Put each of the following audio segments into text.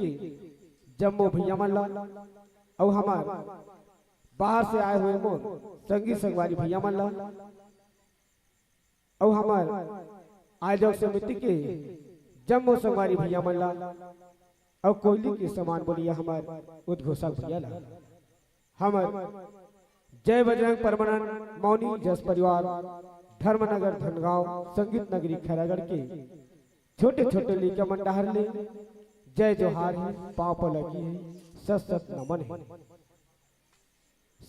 के जम्मू भैया मल्ला और हमार बाहर से आए हुए मोर संगीत संगवारी भैया मल्ला और हमार आयोजक समिति के जम्मू संगवारी भैया मल्ला और कोयली के समान बोलिया हमार उद्घोषक भैया ला हमार जय बजरंग परमानंद मौनी जस परिवार धर्मनगर धनगांव संगीत नगरी खैरागढ़ के छोटे छोटे लिखा मंडाहर ले जय जोहार है पाँव पर लगी है सत सत नमन है।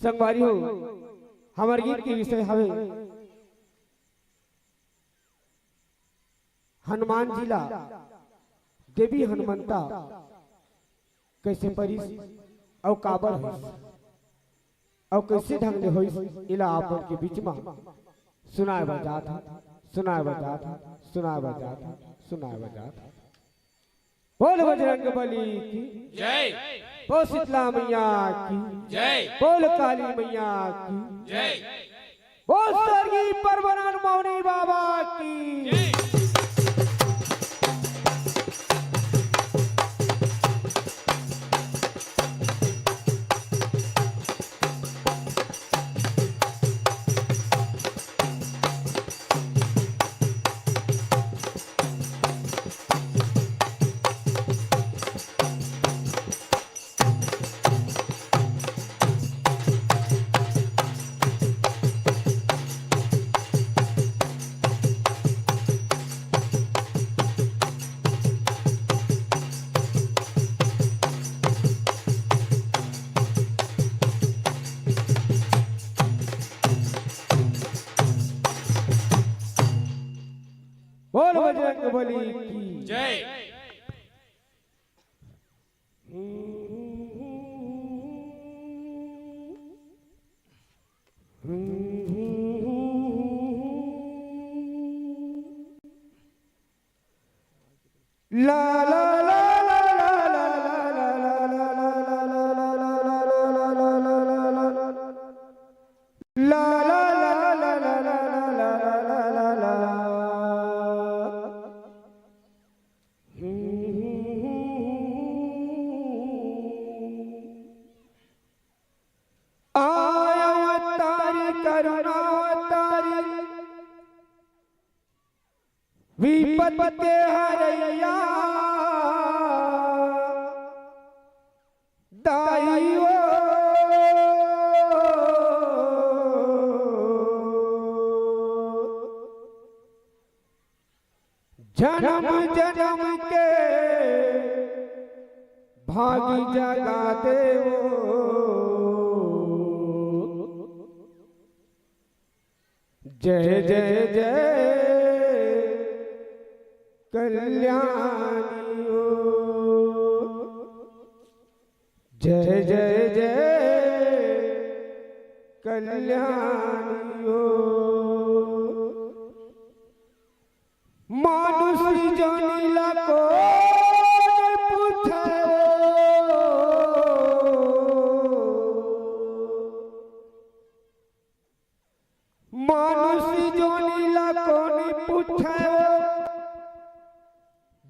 संगवारी हो हमारे गीत के विषय हवे हनुमान जिला देवी हनुमंता कैसे परिस और काबर है और कैसे ढंग हो इला आप के बीच में सुनाए बजात सुनाए बजात सुनाए बजात सुनाए बजात। बोल बजरंग बली की जय, बोल शीतला मैया की जय, बोल काली मैया की जय, बोल स्वर्गीय परमानंद मौनी बाबा की जय। बोल बजरंग बली की जय। ला ला ला विपत के हरैया दाइयो जन्म जन्म के भागी जगा देवो जय जय जय कल्याणी जय जय जय कल्याणी मानुष जनीला को पूछो मानुष जनीला को पूछो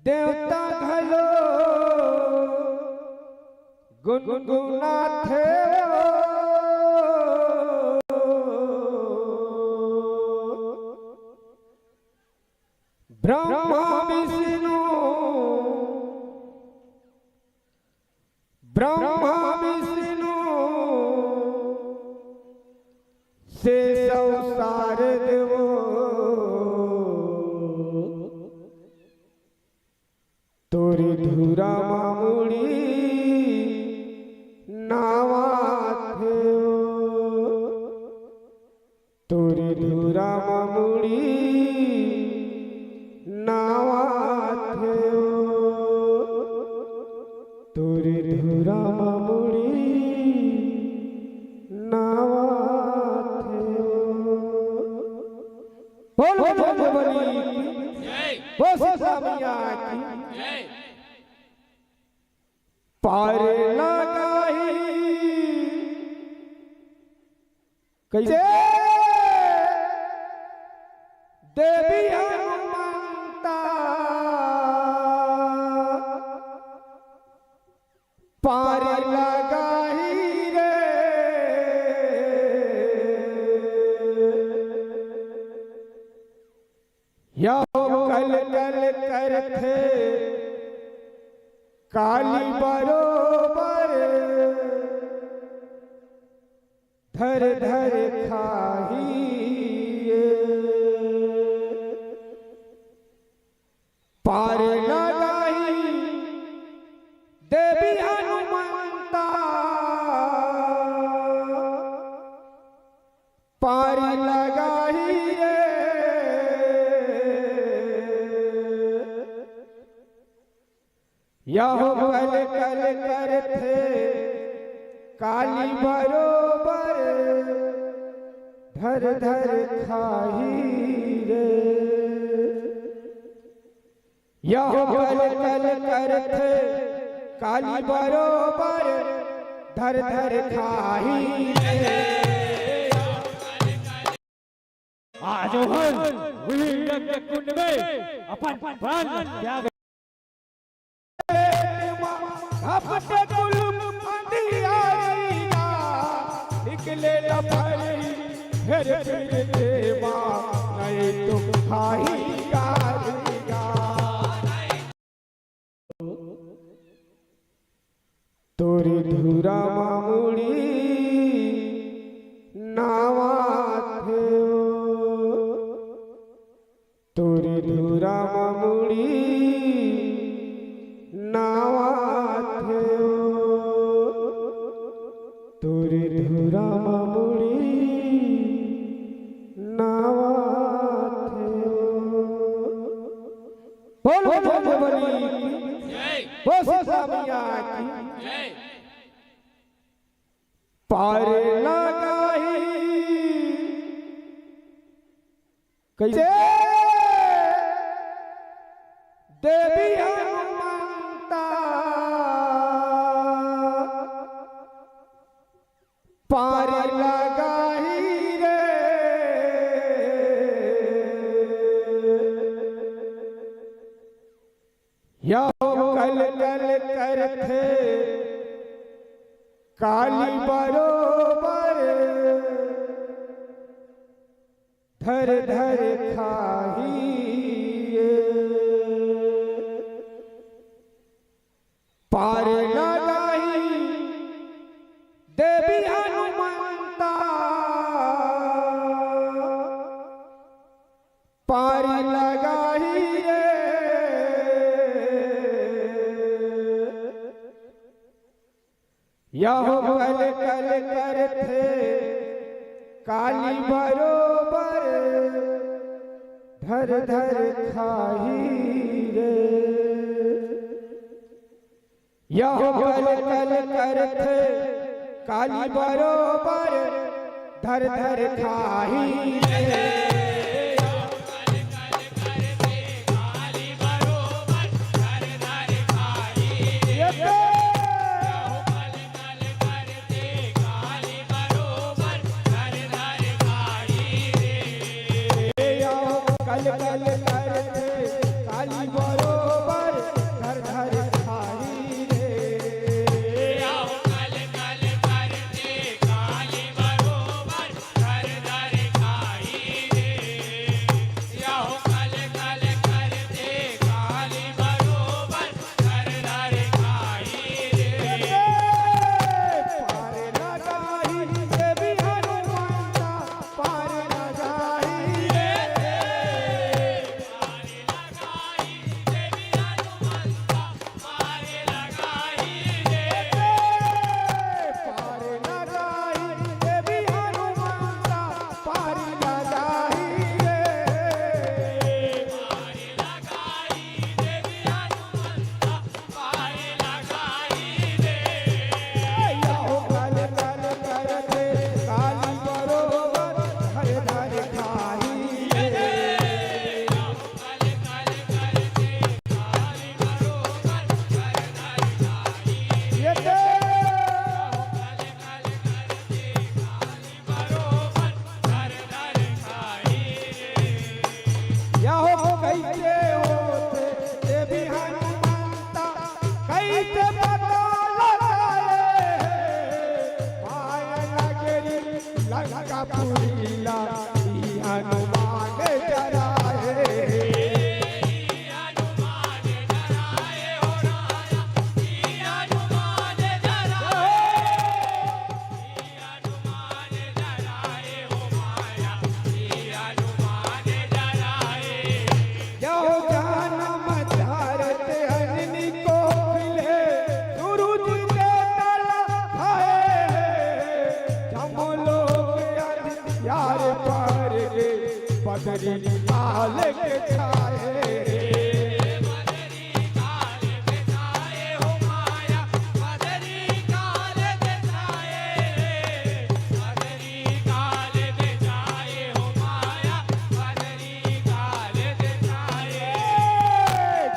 देवता घलो गुनगुना थे ब्रह्मा विष्णु ब्रह्मा विष्णु से संसार देवो तोरी धुरा मामुड़ी नावा थे तोरी धुरा मामुड़ी नावा थे तोरी धुरा मामुड़ी नावा थे। बोल बजरंग बली की जय, बोल शीतला मैया की जय। पार लगाई कैसे देवी हनुमंता पार लगाई रे या कल कल करथे काली बरोबर धर धर खाही पार लगाई देवी हनुमंता पार लगाई रे यह कल कल करथे काली बरोबर धर धर खाही रे यह कल कल करथे काली बरोबर धर धर खाही रे आज यज्ञ कुंड में अपन प्राण त्याग अपने कुलुम अंधियारीगा निकले लफड़ी फिर देवा नहीं तुम खाईगा तोरी धुरा मामुड़ी नावा थे तोरी धुरा मामुड़ी नावा थे तोरी धुरा मामुड़ी नावा थे बोल बोल बनी बोल सामिया की पार लगाई कैसे देवी हनुमंता पार लगाई रे या कल कल करथे काली बरोबर धर धर खाही पार लगाई देवी हनुमंता पार लगाई रे यह कल कल करथे काली बरोबर धर धर खाही रे यह कल कल करथे काली बरोबर धर धर खाही रे कल कल करथे काली बरोबर धर धर खाही रे कल कल करथे काली बरोबर धर धर खाही रे कल कल करथे काली बरोबर धर धर खाही रे पार लगाई देवी हनुमंता पार लगाई छाए बदरी काल बिछाए हो माया बदरी काल बिछाए बदरी काल बिछाए हो माया बदरी काल बिछाए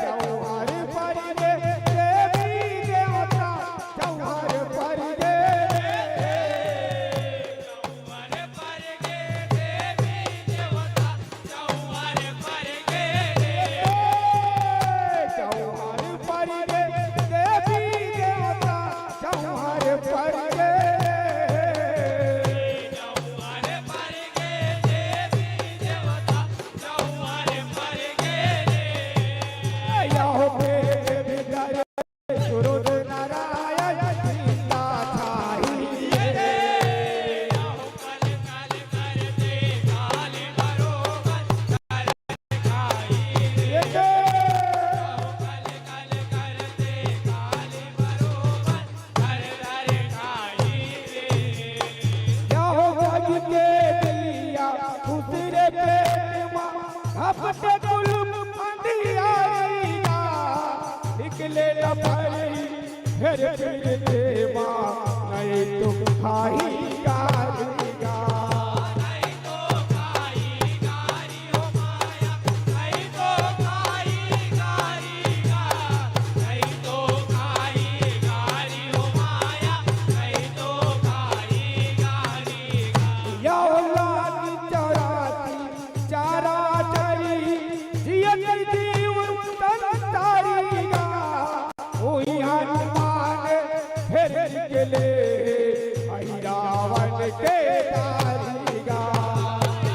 जौहर पर गे देवी देवता जौहर पर गे जौहर पर गे देवी देवता जौहर पर गे जौहर पर गे देवी देवता जौहर पर गे जौहर पर गे देवी देवता जौहर पर गे यहो पे बिगड़ सूरज नारायण जिंदा छाई कल कल करते काल बरोबर कर खाई कल कल करते काल बरोबर कर खाई यहो जग के दिलिया दूसरे पे हपटे कुलुम अंधियारीगा निकले लपड़ी फिर देवा नहीं तुम खाई गारीगा नहीं तो खाई गारी हो माया नहीं तो खाई गारी गा नहीं तो खाई गारी हो माया नहीं तो खाई गारी गा यहो लागी चौराती चारा चरी जियत जीव संतारीगा ओही हनुमान फिर निकले आई रावण के दारीगा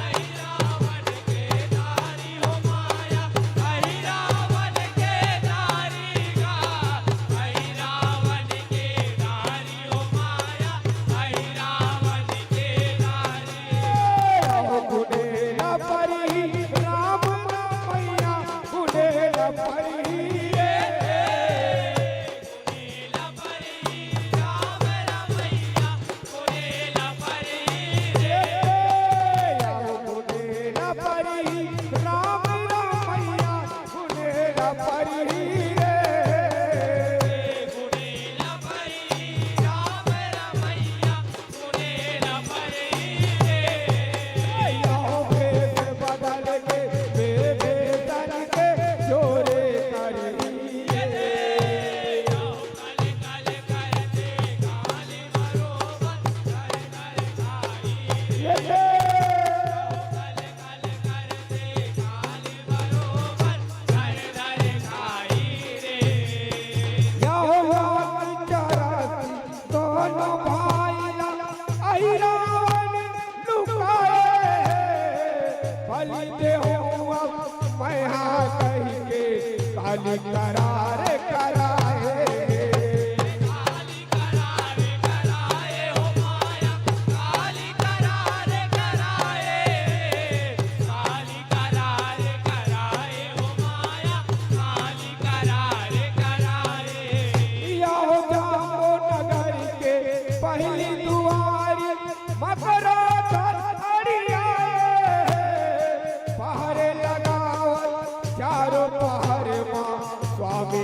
आई रावण के दारी हो माया आई रावण के दारी गा आई रावण के दारी हो माया आई रावण के दारी गुडेला परी राम मैया गुडेला परी गुडेला परी राम रमैया गुडेला परी गुडेला परी राम मैया गुडेला परी गुडेला परी राम रमैया गुडेला परी भेद बदल के बेबेदन के जोरे करी कल कल करते काल बरोबर कर खाई कल कल करते काल बरोबर कर खाई रे दोनों भाई आई रावण लुकाए बलि दे हो मैं हाँ कही के काली करार कराए काली करारे कराए हो माया काली करारे कराए काली करारे कराए हो माया काली करारे कराए यहो जाओ नगर के पहली दुआरी मकरा धड़िया पहरे लगाओ चारों पहर माँ स्वामी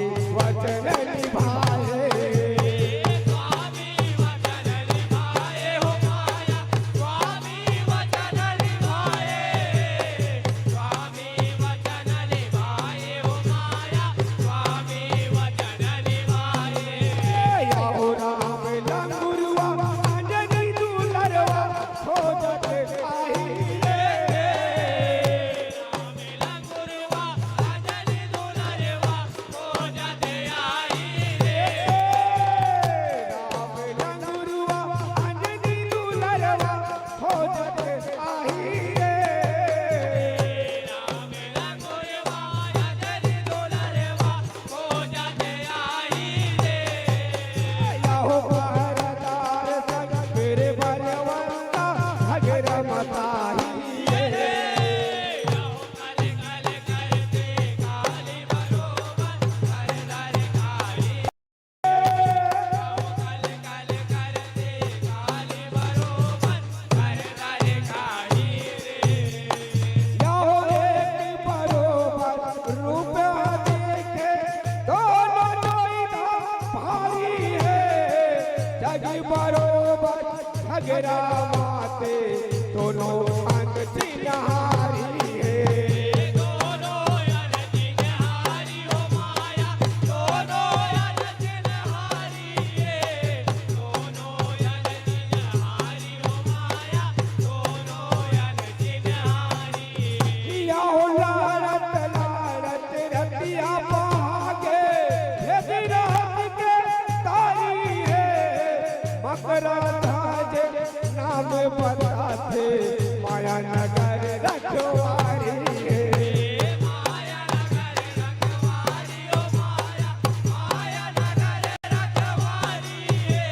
जग बरोबर झगड़ा माते दोनों अंग चिन्हारी है दोनों अनचिन्हारी हो माया दोनों अनचिन्हारी है दोनों अनचिन्हारी हो माया दोनों अनचिन्हारी या लाड़त लाड़त रतिया भागे यदि रात के तारी है मकरा धाजे नाम बताते माया नगर रखवारी है माया नगर रखवारी हो माया माया नगर रखवारी है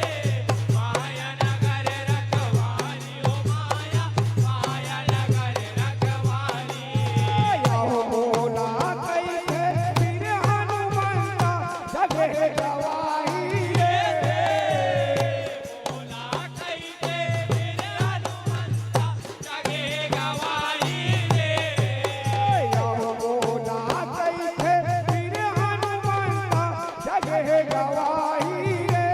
माया नगर रखवारी हो माया माया नगर रखवारी या मोला कैसे फिर हनुमंता जगे गवाही रे बोला कैसे फिर हनुमंता जगे गवाही रे या मोला कैसे फिर हनुमंता जगे गवाही रे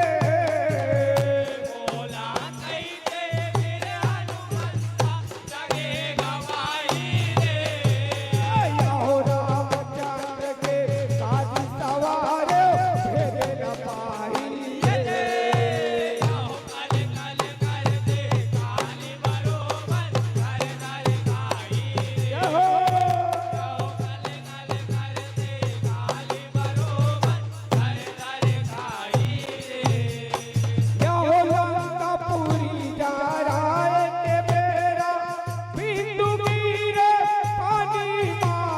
बोला कैसे फिर हनुमंता जगे गवाही रे या रामचंद्र के साथ सवार भेद न पाही कल कल करते काली बरोबर घर घर खाई रे हो कल कल करते काली बरोबर घर घर खाई रे या लंका पूरी जा राय के बेरा बिंदु गिरे पानी माँ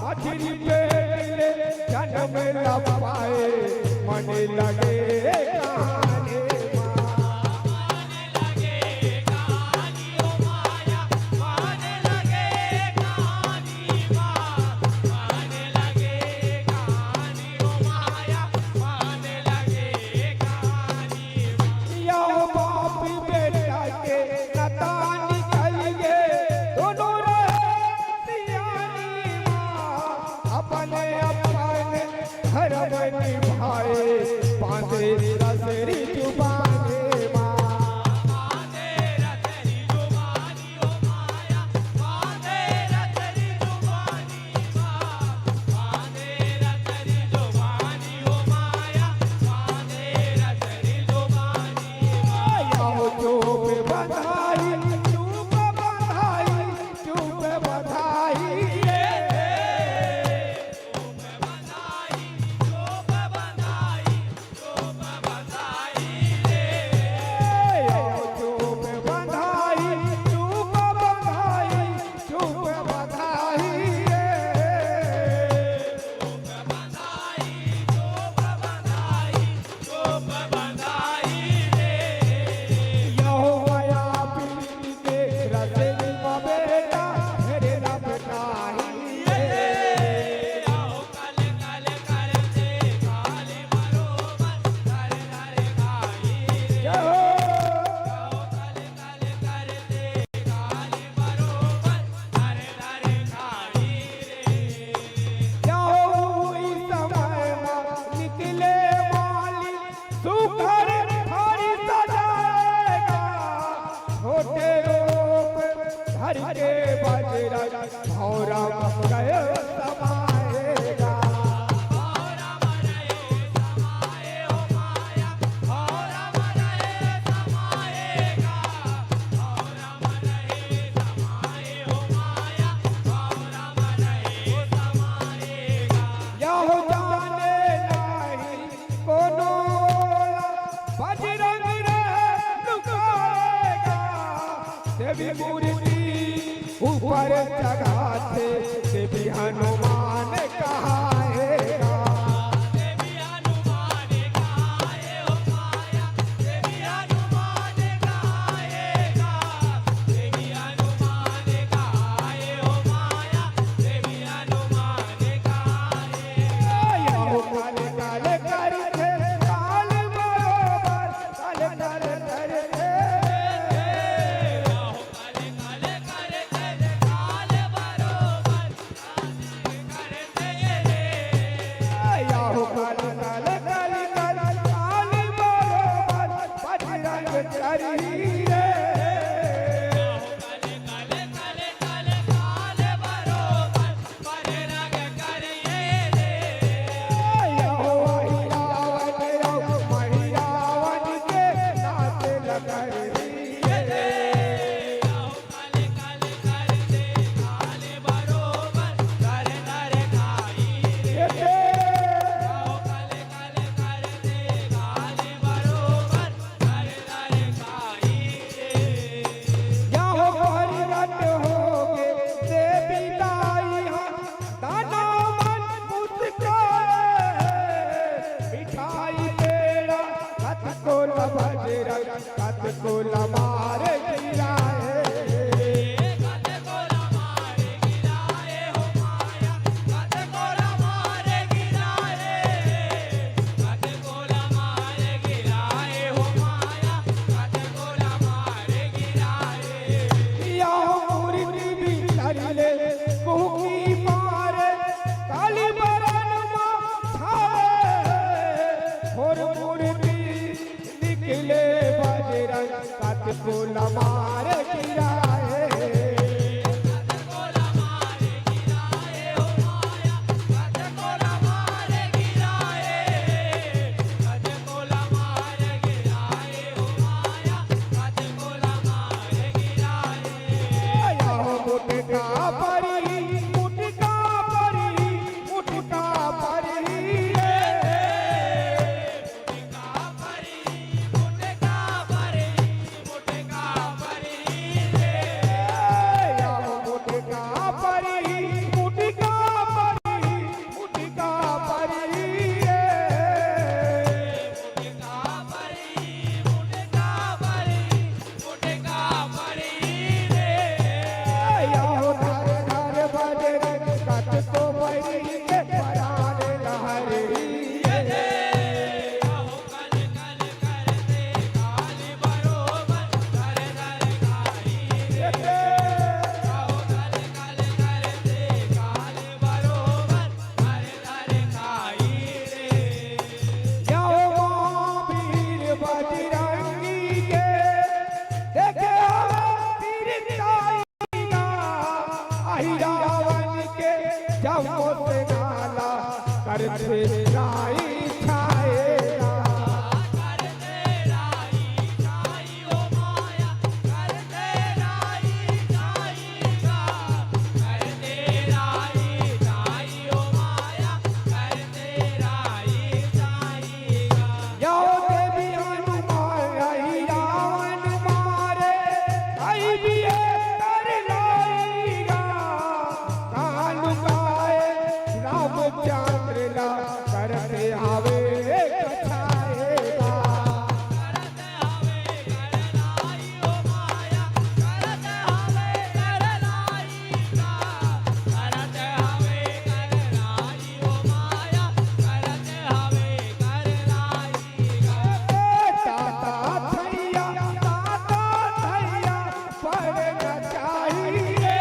मछली पेट ले जन्म लपाए मन लगे कहानी माँ माने लगे कहानी हो माया माने लगे कहानी माँ माने लगे कहानी हो माया माने लगे कहानी माँ या बाप बेटा के नता निकल गए दोनों रहे सियानी माँ अपने अपने घर में निभाए पांचे रसरी जुबाने माँ माने रतरी जुबानी हो माया माने रतरी जुबानी माँ माने रतरी जुबानी हो माया माने रतरी जुबानी माँ या चुप बधाई चुप बधाई चुप बधाई रे चुप बधाई चुप बधाई चुप बधाई रे या चुप बधाई चुप बधाई चुप बधाई रे चुप बधाई चुप बधाई चुप बधाई रे यो माया पीड़ी के रसनी में बेटा मेरे रब काही रे आओ कल कल करते काली बरोबर घर घर खाई रे यो आओ कल कल करते काली बरोबर घर घर खाई रे यो इस समय में निकले वाली सुखर थारी सजाएगा छोटे रूप धर के बजरा भौरा गए समाएगा औरा मरे समाए हो माया औरा मरे समाएगा औरा मरे समाए हो माया औरा मरे समाएगा यहो जाने नहीं कोनो बजरंग रे लुकाएगा देवी मूर्ति ऊपर जगाते देवी हनुमान कहाएगा देवी हनुमान गाए हो माया देवी हनुमान गाएगा देवी हनुमान गाए हो माया देवी हनुमान गाएगा यहो काल काल करते काल बरोबर काल काल करते कल कल करते काल बरोबर रंग कत को लमारे गिराए कत को लमारे गिराए हो माया कत को लमारे गिराए कत को लमारे गिराए हो माया कत को लमारे गिराए या मूर्ति भी लड़ले कुकी मारे काली बरन और मूर्ति निकले बजरंग कत को लमारे गिराए कत को लमारे गिराए हो माया कत को लमारे गिराए कत को लमारे गिराए हो माया कत को लमारे गिराए या मुटका परी मुटका परी मुटका परी मुटका परी मुटका परी मुटका परी रे या मुटका परी मुटका परी मुटका परी मुटका परी मुटका परी मुटका परी रे या धर धर बजरंग कत को परी के परान लहरी ये कहो कल कल करते काल बरोबर दर दर खाई रे कहो कल कल करते काल बरोबर दर दर खाई रे या वीर बजरंगी के देखे वीर ताईगा आई रावण के जमो से नाला करते राई छाएगा करते राई छाई हो माया करते राई छाईगा करते राई छाई हो माया करते राई छाईगा या देवी हनुमान आई रावण मारे आई भी कर लाएगा कान गाए रामचंद्र ला करते आवे कछाएगा करते हवे करनाई हो माया करते हवे करनाईगा करते हवे करनाई हो माया करते हवे करनाईगा ताता थैया पर न चाहिए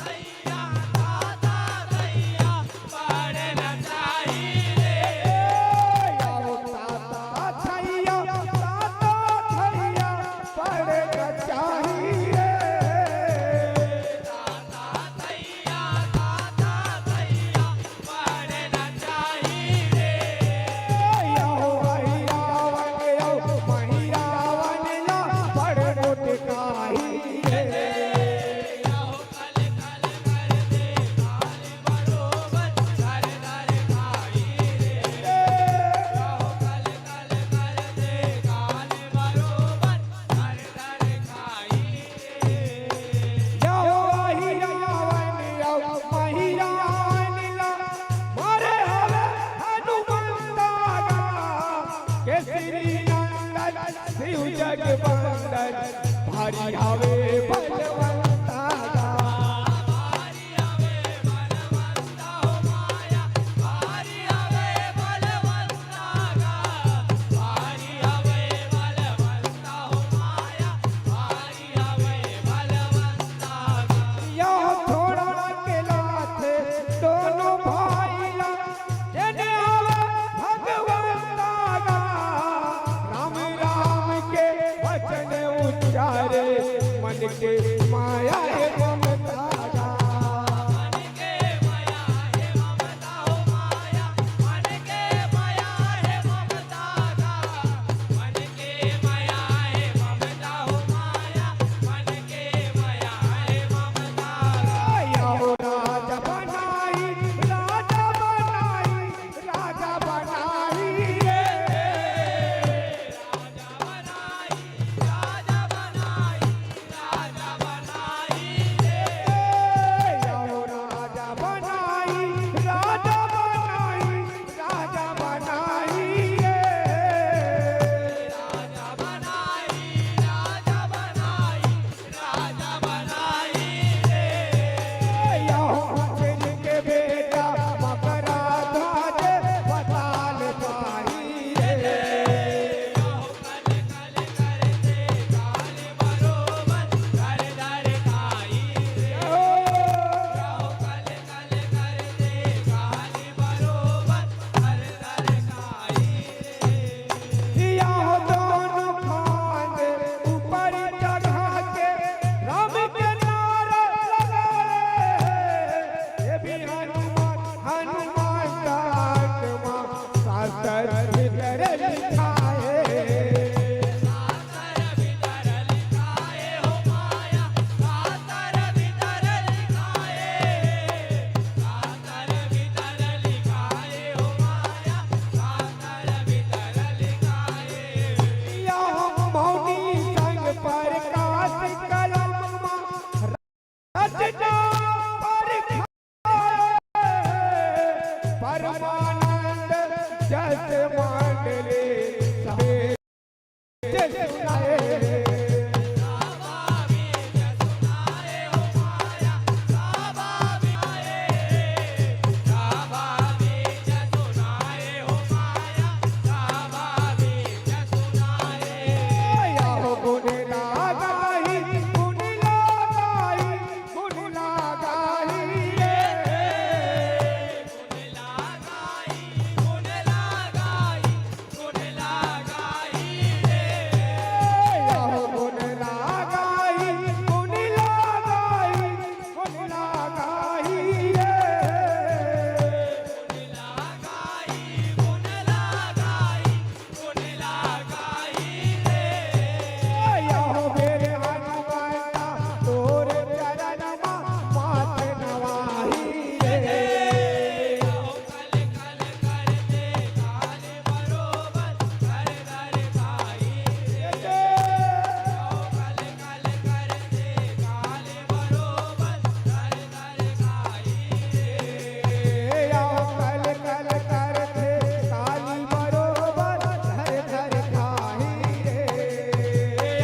दाता थैया पढ़ना चाहिए यारो ताता थैया पर न चाहिए दाता थैया पढ़ना चाहिए यो आई रावण यो मही रावण ला पर मुटकाई कहो कल कल करते काल बरोबर दर दर खाई रे कहो कल कल करते काल बरोबर दर दर खाई रे यो आई रावण यो मही रावण ला मारे हवे हनुमंता केसरी नंदन शिव जग बंदन भारी हवे बलवंता भारी हवे बलवंता हो माया भारी हवे बलवंता भारी हवे बलवंता हो माया भारी हवे बलवंता यो थोड़ा के लाथे दोनों भाई ला जने हवे भगवंता राम राम के वचन उच्चारे मन के माया है ममता मन के माया है ममता हो माया मन के माया है ममता मन के माया है ममता हो माया मन के माया है ममता यो राजा बनाई राजा बनाई राजा बनाई रे राजा बनाई राजा बनाई राजा सातर भीतर लिखा है सातर भीतर लिखाए हो माया सातर भीतर लिखाए सातर भीतर लिखाए हो माया सातर भीतर लिखाए या मौनी संग प्रकाश कलम रचना परमानंद जस मांडले सबे सुनाए साबा बीज सुनाए हो माया साबा बीज साबा बीज सुनाए हो माया साबा बीज सुनाए या गुण लगाई गुण लगाई गुण लगाई गुण लगाई गुण लगाई रे या गुण लगाई गुण लगाई गुण लगाई रे गुण लगाई गुण लगाई गुण लगाई रे या मेरे हनुमंता तोर चरण मात नवाही रे कल कल करते काल बरोबर घर घर खाई रे कल कल करते काल बरोबर घर घर खाई रे या कल कल करते काली बरोबर घर घर खाही रे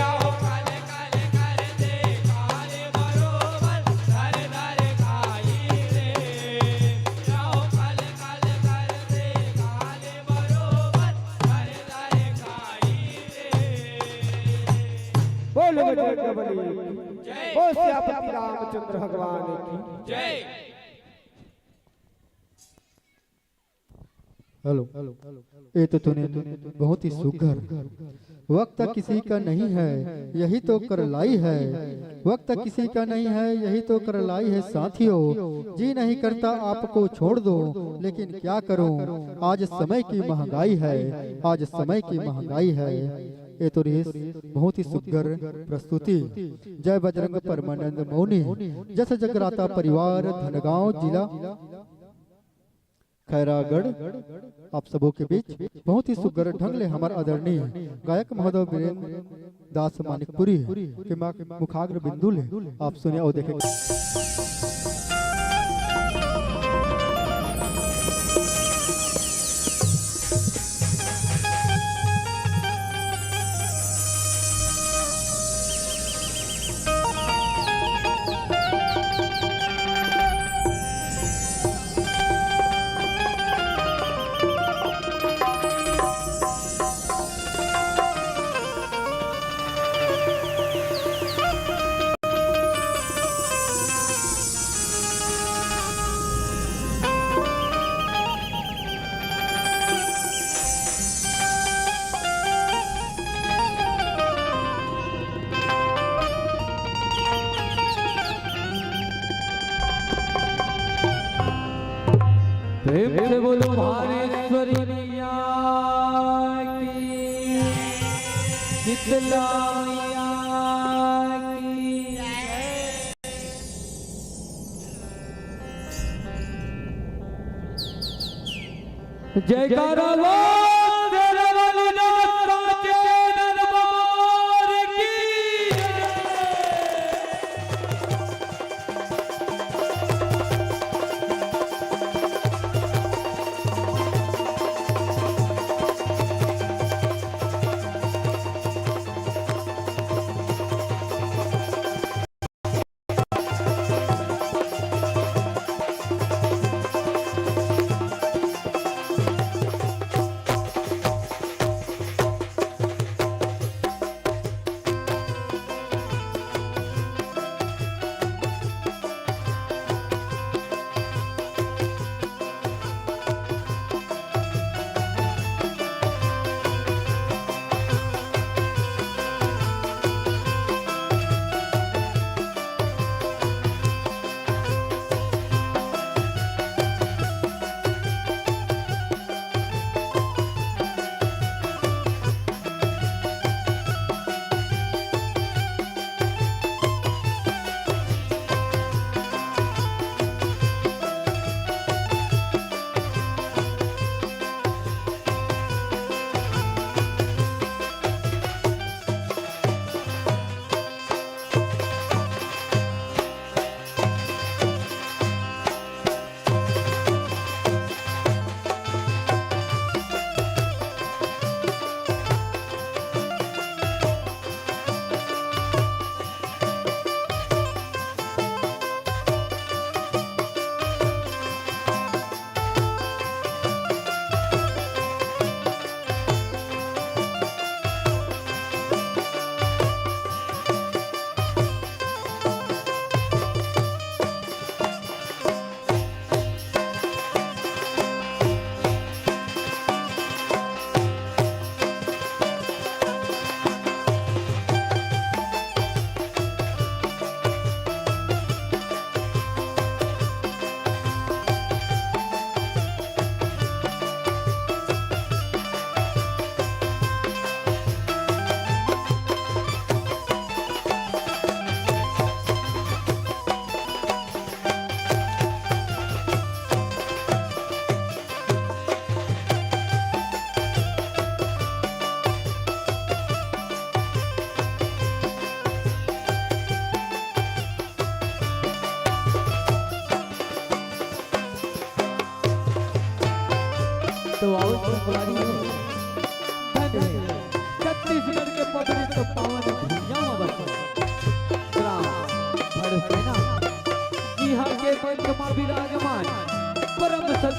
आओ कल कल करते काल बरोबर घर घर खाई रे आओ कल कल करते काल बरोबर घर घर खाई रे बोल बजरंगबली बोल सियापति रामचंद्र भगवान की जय हेलो ये तो तूने बहुत ही सुघर वक्त किसी का नहीं है यही तो कर लाई है वक्त किसी का नहीं है यही तो कर लाई है साथियों जी नहीं करता आपको छोड़ दो लेकिन क्या करूं आज समय की महंगाई है आज समय की महंगाई है ये तो रेस बहुत ही सुघर प्रस्तुति जय बजरंग परमानंद मौनी जस जगराता परिवार धनगांव जिला खैरागढ़ आप सबों के बीच बहुत ही सुगर ढंग ले हमार आदरणीय गायक महोदय वीरेंद्र दास मानिकपुरी के मुखाग्र बिंदु ले आप सुने और देखें। प्रेम से बोलो भानेश्वरी मैया की शीतला मैया की जयकारा बोल तेरे वाली नाथ के दरबार की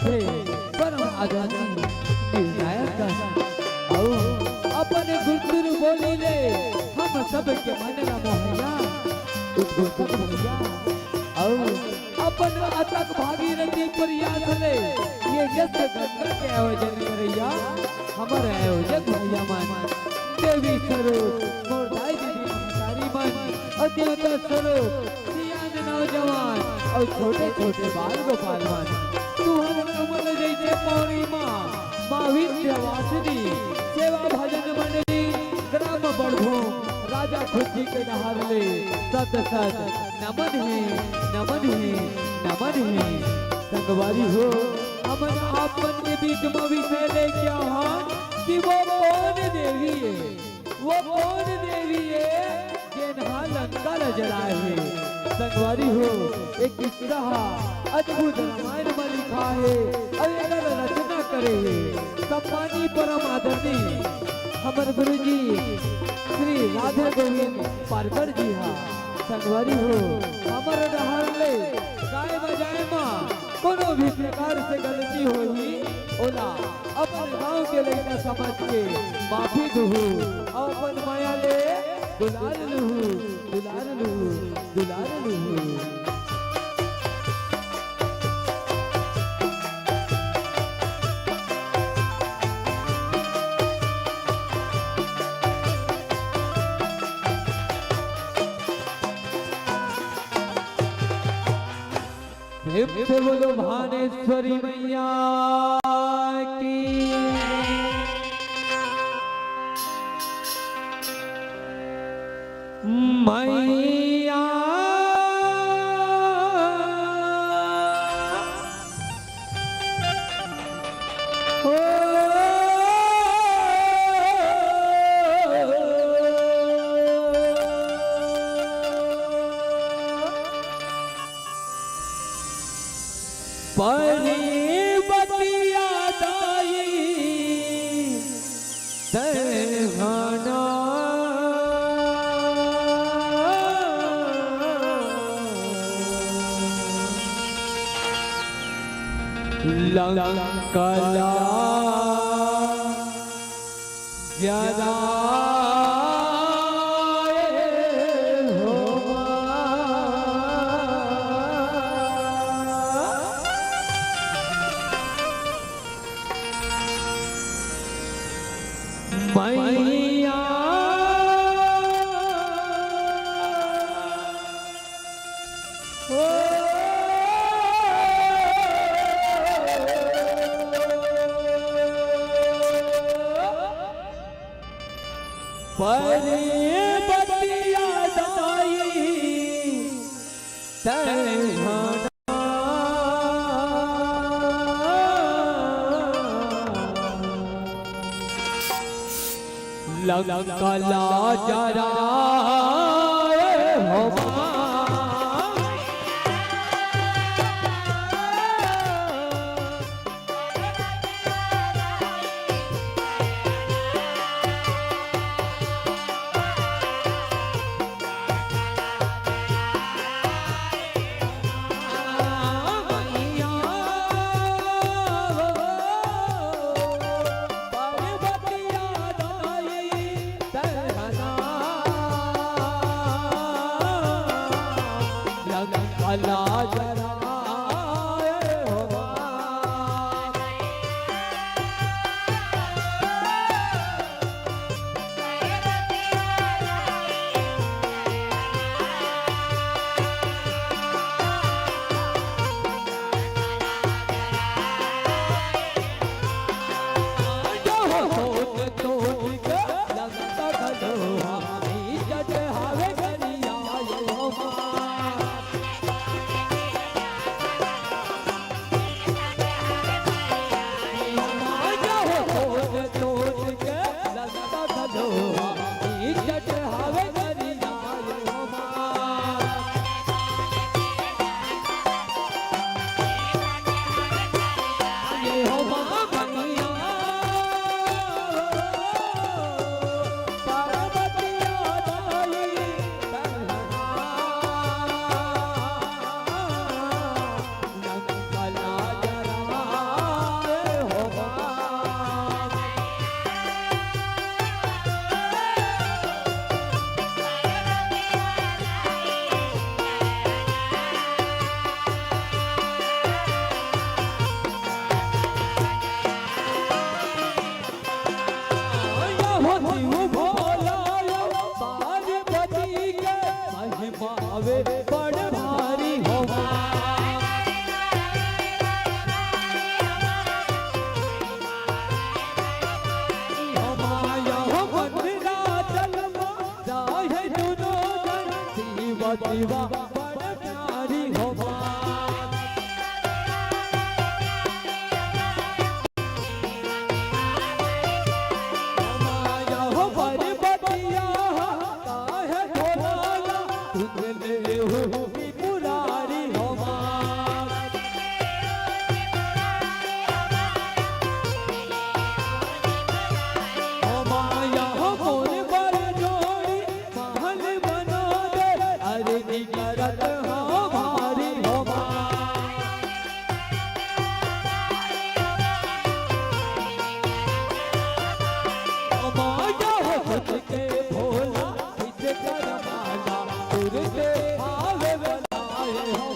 थे परम आदरणीय निर्णायक और अपने गुरु बोली ले हम सब के मन ला मोहया उद्घोषक भैया और अपन अतक भागीरथी प्रयास ले ये जस गंगा के आयोजन करैया हमारे आयोजक भैया मन देवी स्वरूप मोरदाई दीदी महतारी मन और देवता स्वरूप सियान नौजवान और छोटे छोटे बाल गोपाल मन तू हम कमल जैसे पौड़ी माँ विद्यावासिनी सेवा भजन मंडली ग्राम बड़भूम राजा खुशी के नहार ले सत सत नमन है नमन है नमन है संगवारी हो अमन आपन के बीच में विषय ले क्या हाँ कि वो कौन देवी है वो कौन देवी है जिन्हा लंका जलाए है संगवारी हो एक किस्सा अद्भुत रामायण में लिखा है और एक रचना करे है सम्मानी परम आदरणीय हमारे गुरु जी श्री राधे गोविंद पारकर जी हाँ संगवारी हो हमारे नहार ले गाय बजाए माँ कोनो भी प्रकार से गलती होगी ओला अपने गांव के लड़का समझ के माफी दूँ और अपन माया ले दुलार लूँ दुलार लूँ दुलार लूँ से बोलो भानेश्वरी मैया की मैया परी बतिया दाई दरहाना लंकला जरा मैया परी बतिया दाई तरहाना लंकला जरा हो लंकला जरा शिव भोला पार्वती के महिमा वे बड़ भारी हो माया हो मंदिरा जलवा जाहे दुनो जन शिवा शिवा बड़ प्यारी हो माया हो पर्वतिया काहे भोला तुमने हो पुरारी हो माया हो मोर बर जोड़ी महल बना दे अरे निकरत हो भारी हो माया हो खुद के भोला इस कर माला तुरते आवे बनाए हो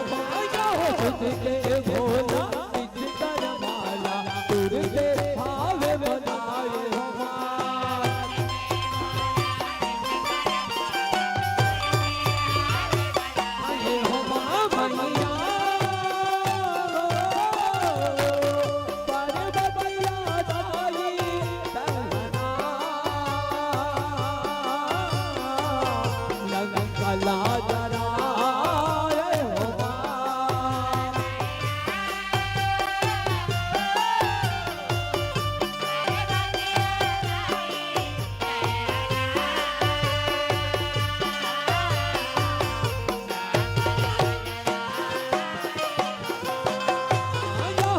माया हो खुद के भोला इस कर माला तुरते आवे बनाए हो आए हो मैया पार्वतिया दाई दहना लगन कला जरा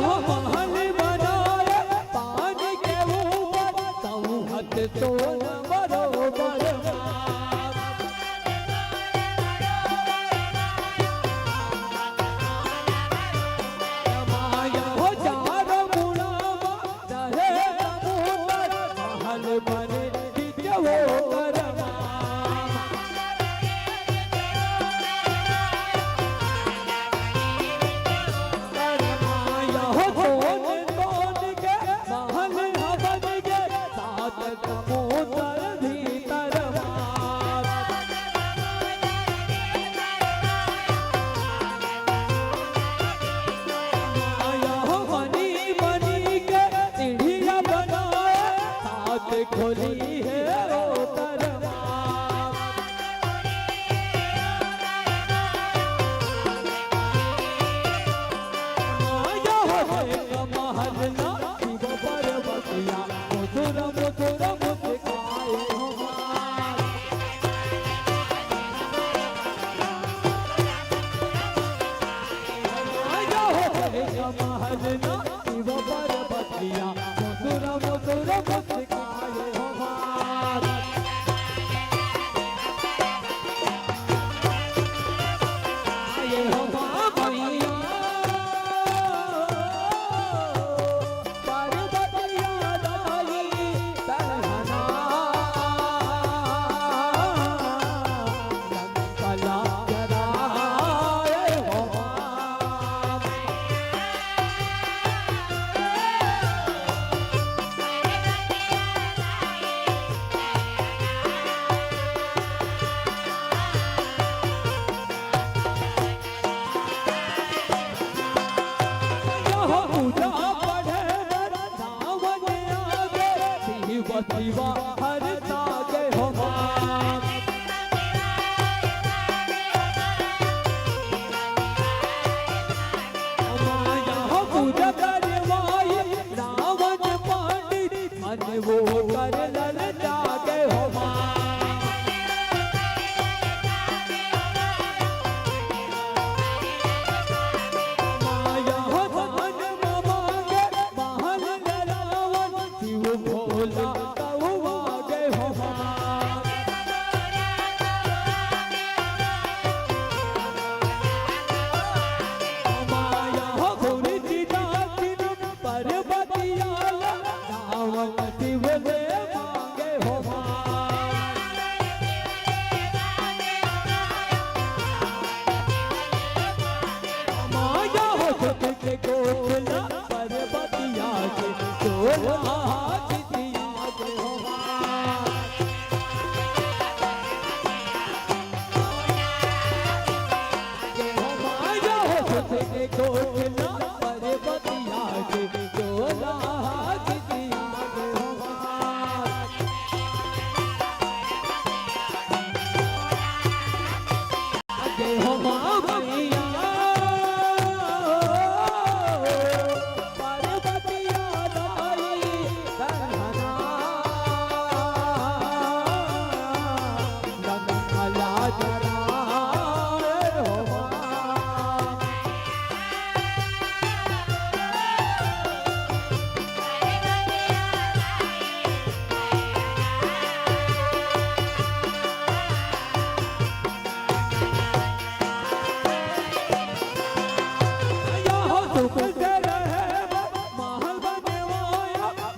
हो महल बनाए पानी के ऊपर सौहत तो बरोबर माया हो चार मुड़ावा रहे समुद्र महल बने दिव्य वो करमा माया हो सोन सोन के महल हवन के सात समुद्र भीतर माया हो बनी बनी के सीढ़ियां बनाए सात खोली है ओ करमा माया हो एक महल ना शिव पर्वतिया मधुर मधुर मुस्काए हो माया हो एक महल ना शिव पर्वतिया मधुर मधुर मुस्काए हो आए हो मैया पार्वतिया दाई दहना कला जरा हो कोटला पर्वतिया के चोला जितिया के हो माया हो तेरे कोटला पर्वतिया के चोला जितिया के हो के हो मैया पर्वतिया दाई दहना गंगला जरा हो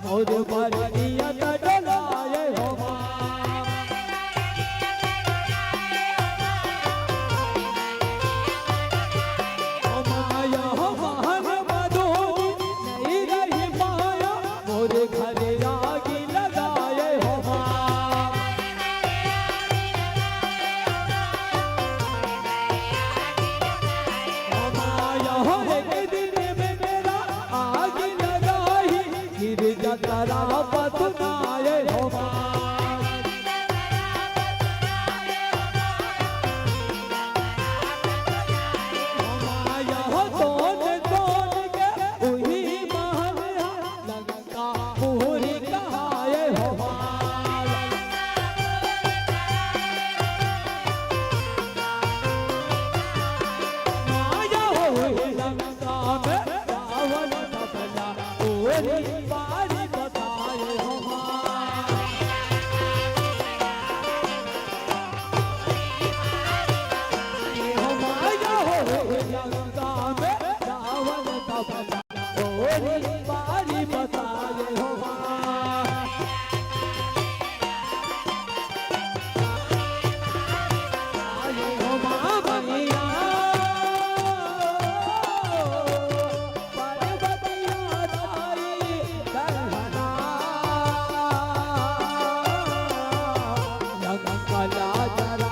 मोर बरिया डलाए हो माया हो महल मधोनी नहीं रही माया मोर घर आगी लगाए हो माया हो एक दिन में मेरा आगी लगाई गिर जतरा पतनाए हो माया हो तोन तोन के उही महल लंका पूरी कहाए हो माया हो लंका में रावण बदला पूरी बारी बताए हो माया हो लंका में रावण बदला पूरी बारी बताए हो मैया पर्वतिया दाई दहना गंगला जरा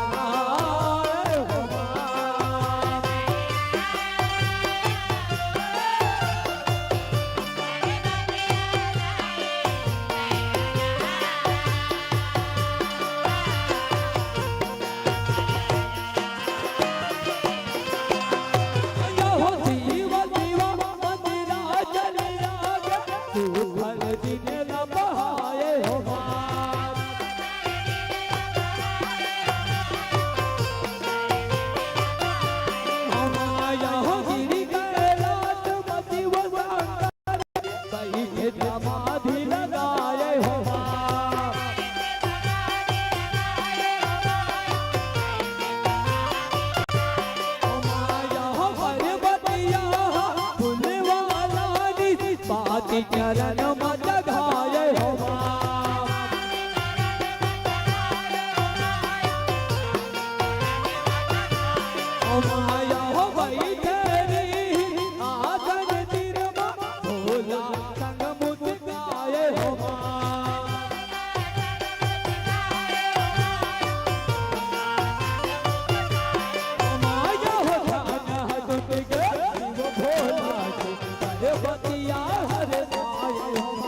हो दीवा दीवा मंदिरा चले आगे तू भर दिन न बहाए हो माया हो गिरी कैलाश मति वसाकर सही के समाधि लगाए हो माया हो पर्वतिया फुलवाला पाति चरण मत घाये हो माया हो बैठे आसन तिरमा भोला संग मुस्काए हो माया हो ध्यान हट के भोला के पर्वतिया हर आए हो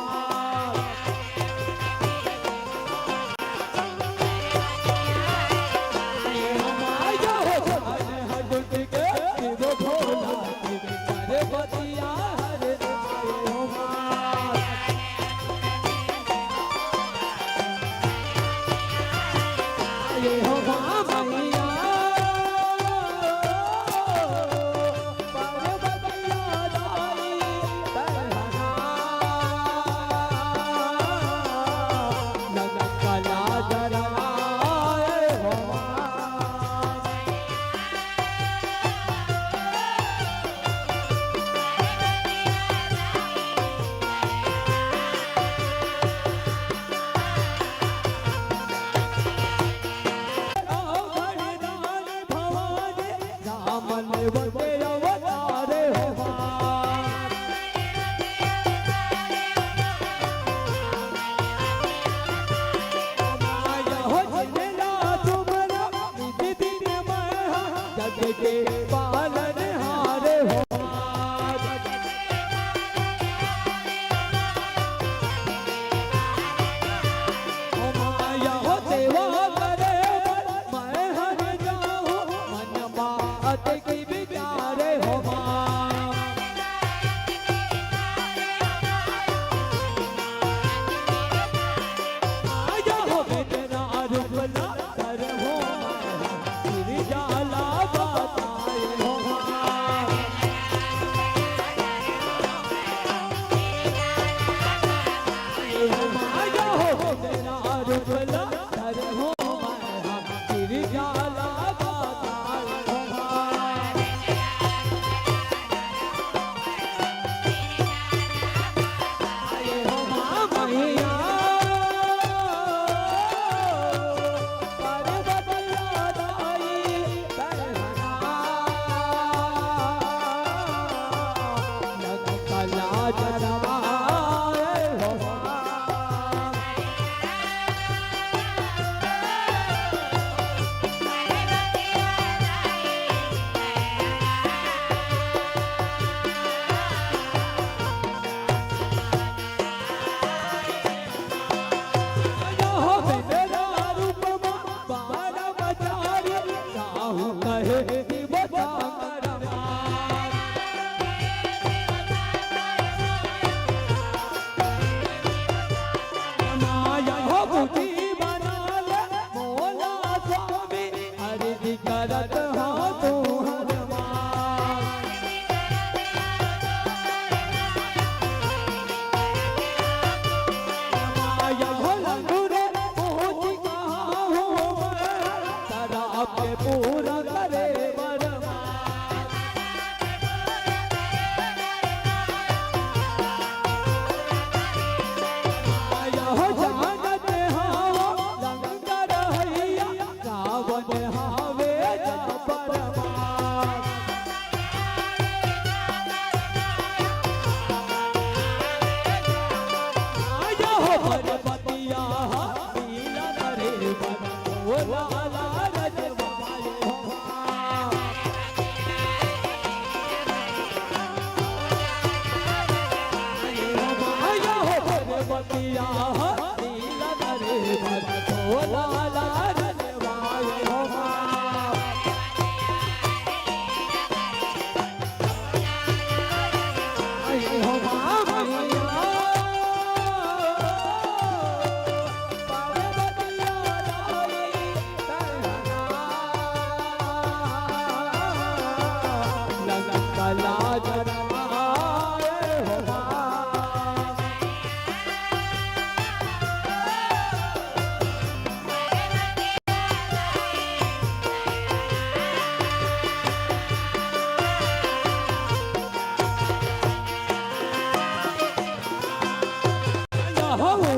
कला जराए हो माँ।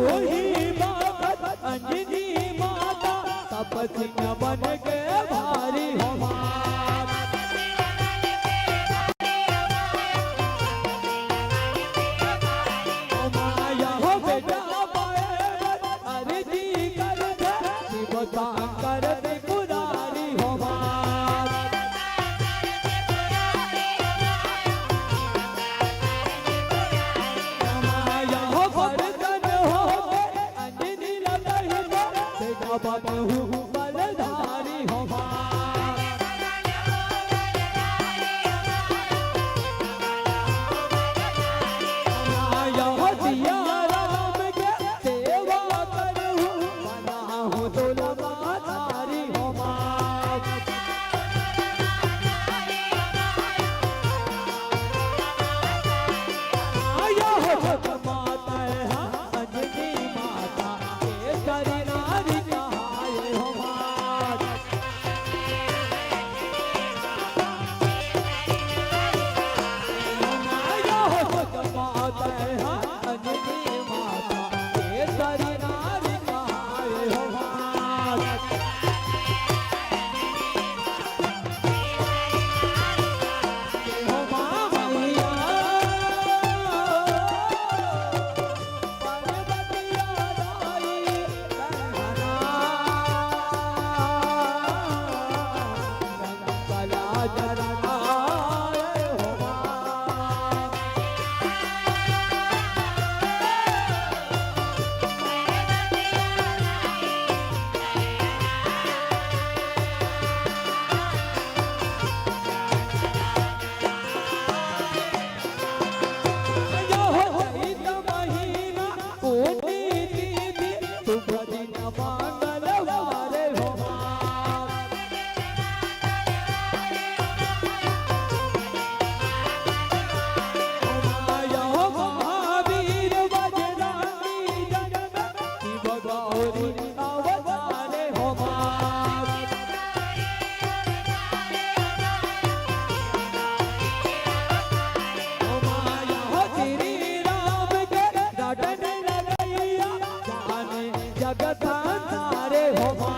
वही बात अंजनी माता तपस्वी बन के भारी हो माँ। माया हो बेटा पाए अर्जी कर दे शिवता कर दे पुरारी हो माँ। माया हो बरतन हो अंजनी लगाई बेटा बाबू बलधारी हो माँ। माया हो सिया राम के सेवा करूँ बना हूँ तो लगातारी हो माँ। माया हो जग माता है अंजनी माता केसरी नारी कहाए हो माँ। माया हो जग माता है अंजनी माता केसरी नारी कहाए हो माँ। हो माँ मैया पार्वतिया दाई बहना कला जराए हो माँ। यो हो चैत महीना कोटि दीदी शुभ दिन मंगलवार हो माँ। माया हो महावीर बजरंगी जगत शिव गौरी अवतार हो माँ। माया हो श्री राम के रटन लगैया जाने जगत सारे हो माँ।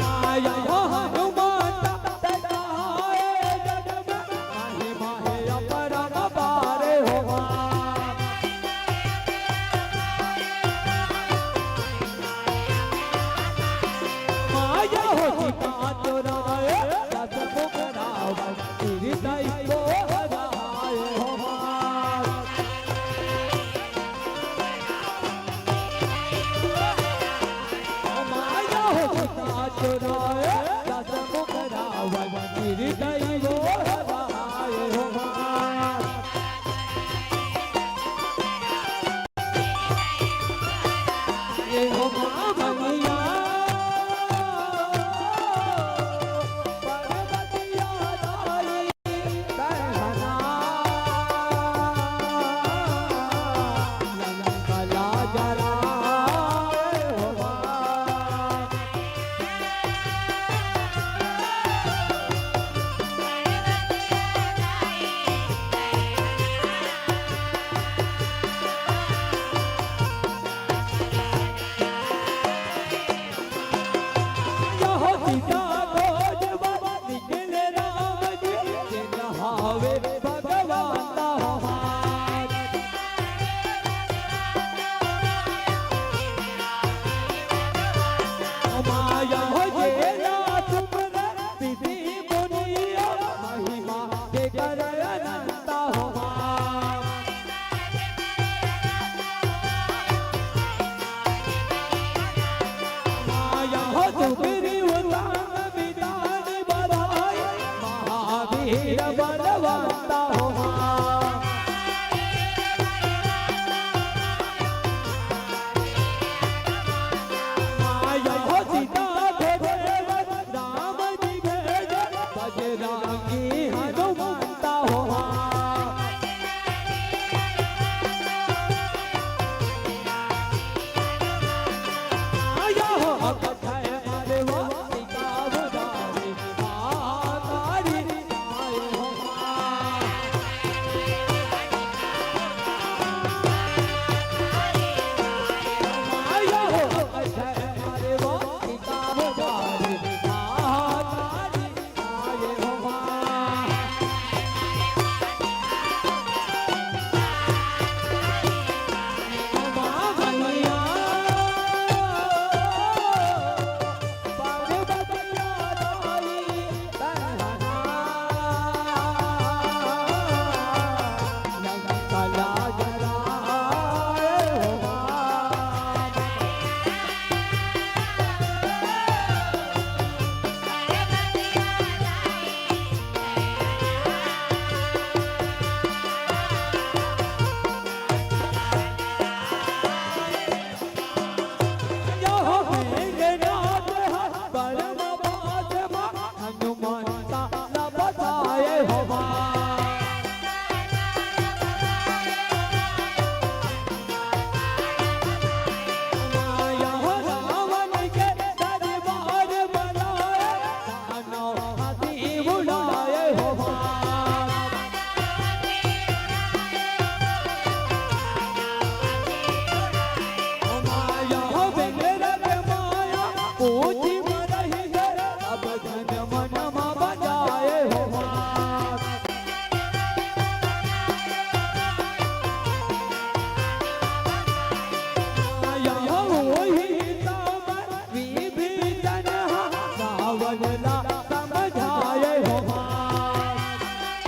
माया हो हनुमान सदाए जग में महिमा है अपरम पारे हो माँ। माया हो सीता चोराए दस मुख रावण हृदय को हराए हो माँ। माया हो सीता चोराए दस मुख रावण हृदय को हराए हो माँ। ये हो माँ मैया पार्वतिया दाई बहना कला जराए हो माँ। यह सीता खोज निकले राम जी हावे भगवान हमार। माया हो जेला तुमरे विधि मुनिया महिमा के कर अनंत हो माँ। माया हो सुग्रीव संग विधान बढ़ाए महावीर बलवंत हो माँ। माया हो सीता पूजी मरही है अब धन मन मा बजाए हो मात यहाँ वही सावन विभीषण रावण ला समझाए हो मात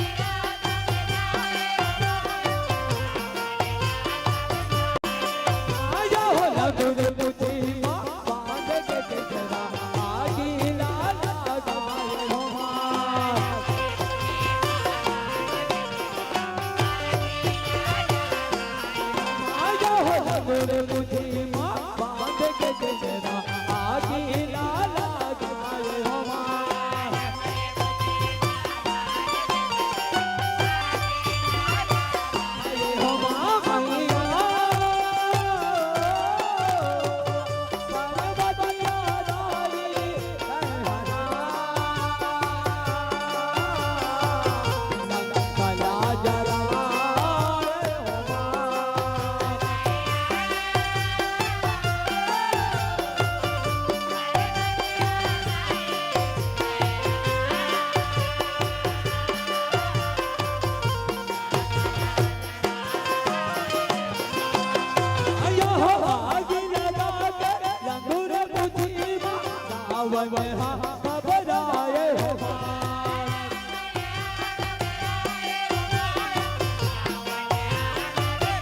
आया हो लगुर मुझे माँ बांध के जरा आगी लाला गवाए हो मात आया हो लगुर मुझे माँ बांध के जरा आगी लाला गवाए हो मात आए हो माँ मैया पार्वती आदारी कहना कला जरा हो आया हो आगी लगा के रंगूर मुझी माँ रावण घबराए हो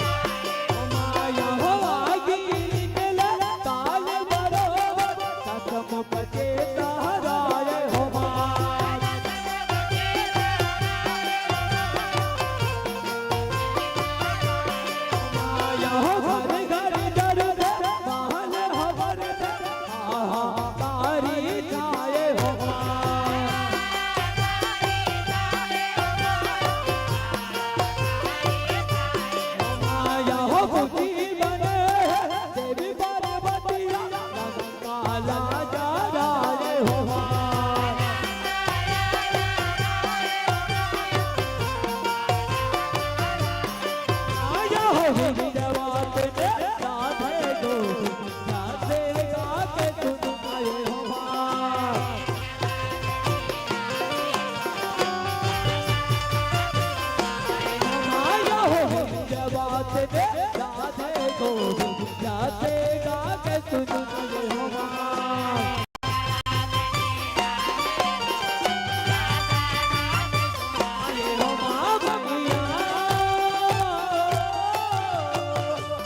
माया हो आगी निकला ताल बरोबर कसम बचे सहाराए हो माया हो घर घर डर महल हवर आहा तारी जाए हो माया हो बुद्धि बने देवी पार्वती काला जा राए हो आया हो हिंदवात ने राधे गो राधे गा के तुम आए हो आया हो हिंदवात ने राधे गो राधे गा के तुम आए हो आए हो मैया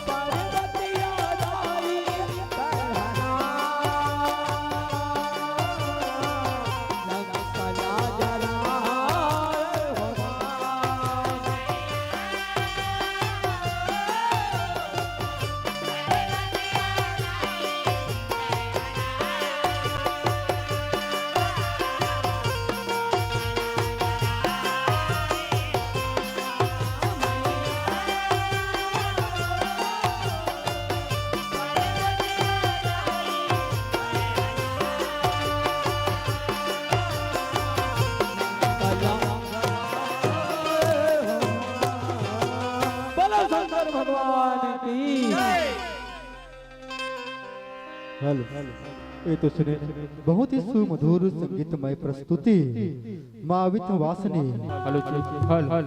पार्वती आदारी कहना कला जरा हो बोलो शंकर भगवान की हेलो ये तो सुने बहुत ही सुमधुर संगीतमय प्रस्तुति माँ विंध्यवासिनी हेलो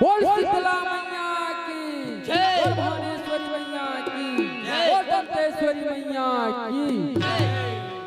बोल शीतला मैया की जय। बोल भुवनेश्वरी मैया की बोल दंतेश्वरी मैया की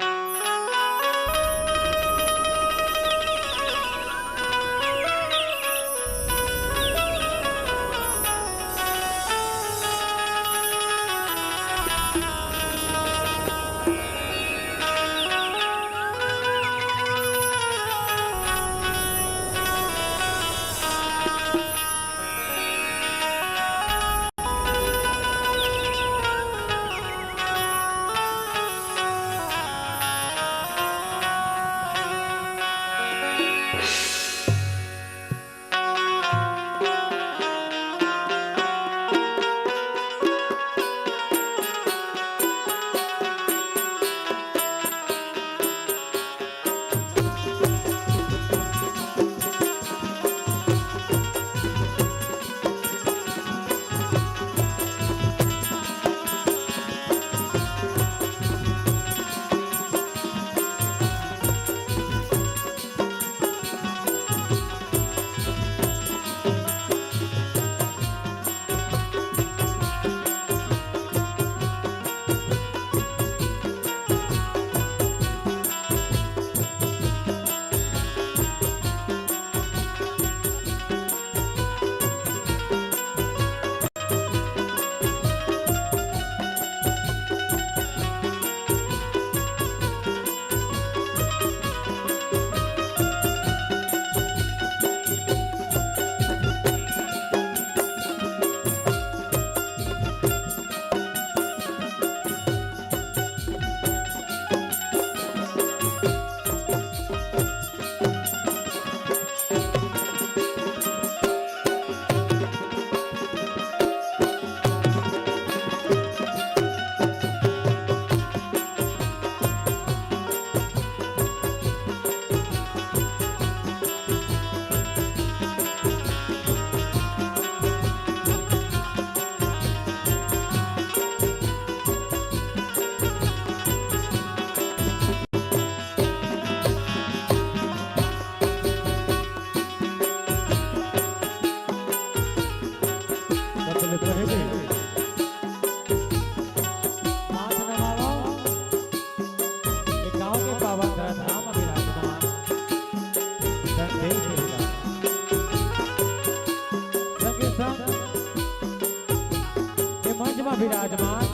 विराजमान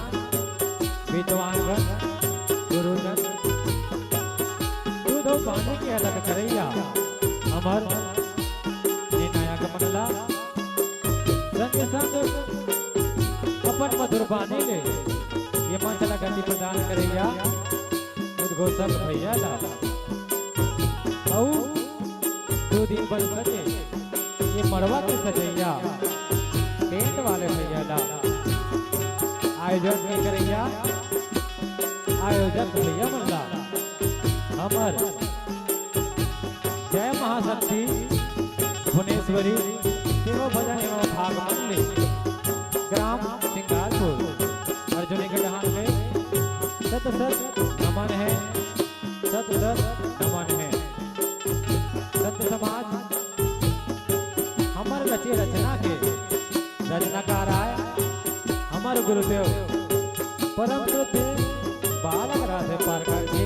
विद्वानगण गुरुजन दूधो पानी के अलग करैया अमर निर्णायक मनला संग संग अपन मधुर बानी ले ये मंचला गति प्रदान करैया उद्घोषक भैया ला औ 2 दिन बन सके ये मड़वा के सजैया टेंट वाले भैया ला आयोजन के करैया आयोजक भैया मनला अमर जय महाशक्ति भुवनेश्वरी सेवा भजन एवं भाग मंडली ग्राम सिंगारपुर अर्जुनी के जहान में सत सत नमन है सत सत नमन है। सत्य समाज हमारे रचे रचना के रचनाकार आए हमारे गुरुदेव परम श्रद्धे बालक राधे पारकर जी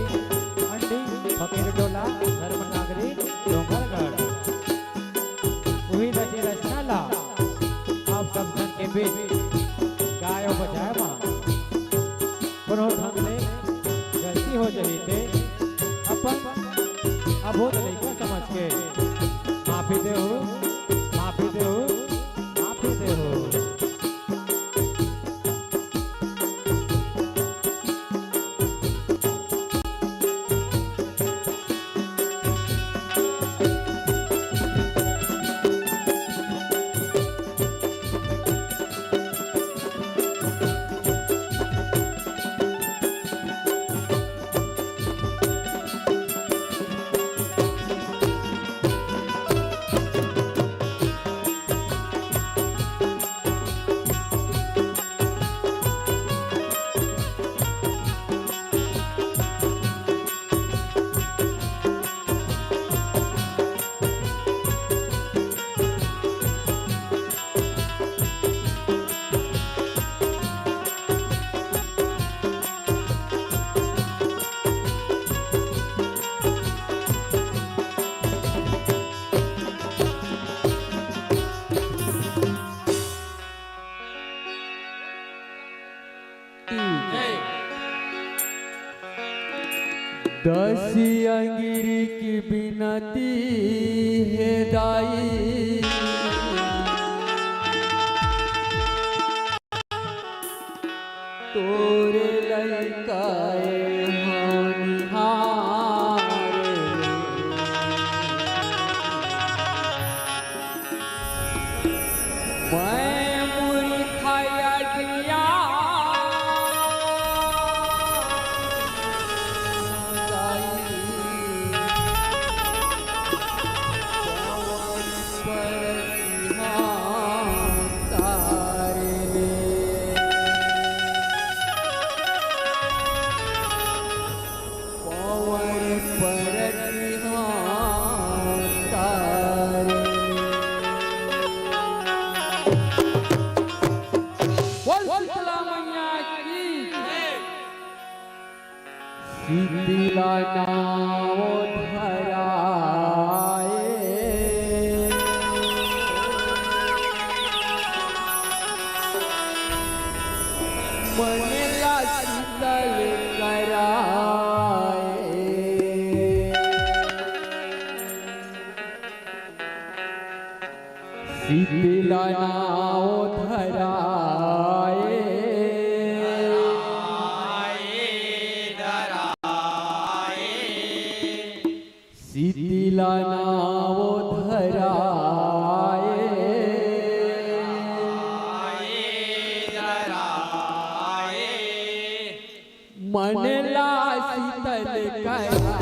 अंडी फकीर टोला धर्म नागरी डोंगरगढ़ वही रची रचना ला आप सब जन के बीच गायो बजाए माँ पुनः ढंग ले गलती हो जही थे अपन अबोध लइका समझ के माफी दे हो माफी दे हो माफी दे हो। दसी अंगिरी की बिनती है दाई तोरे ललकाए मैं मुरी खाया दिया शीतला नाव धराए मनला शीतल कराए शीतला नाव धराए शीतला नाव धराए मनला शीतल कराए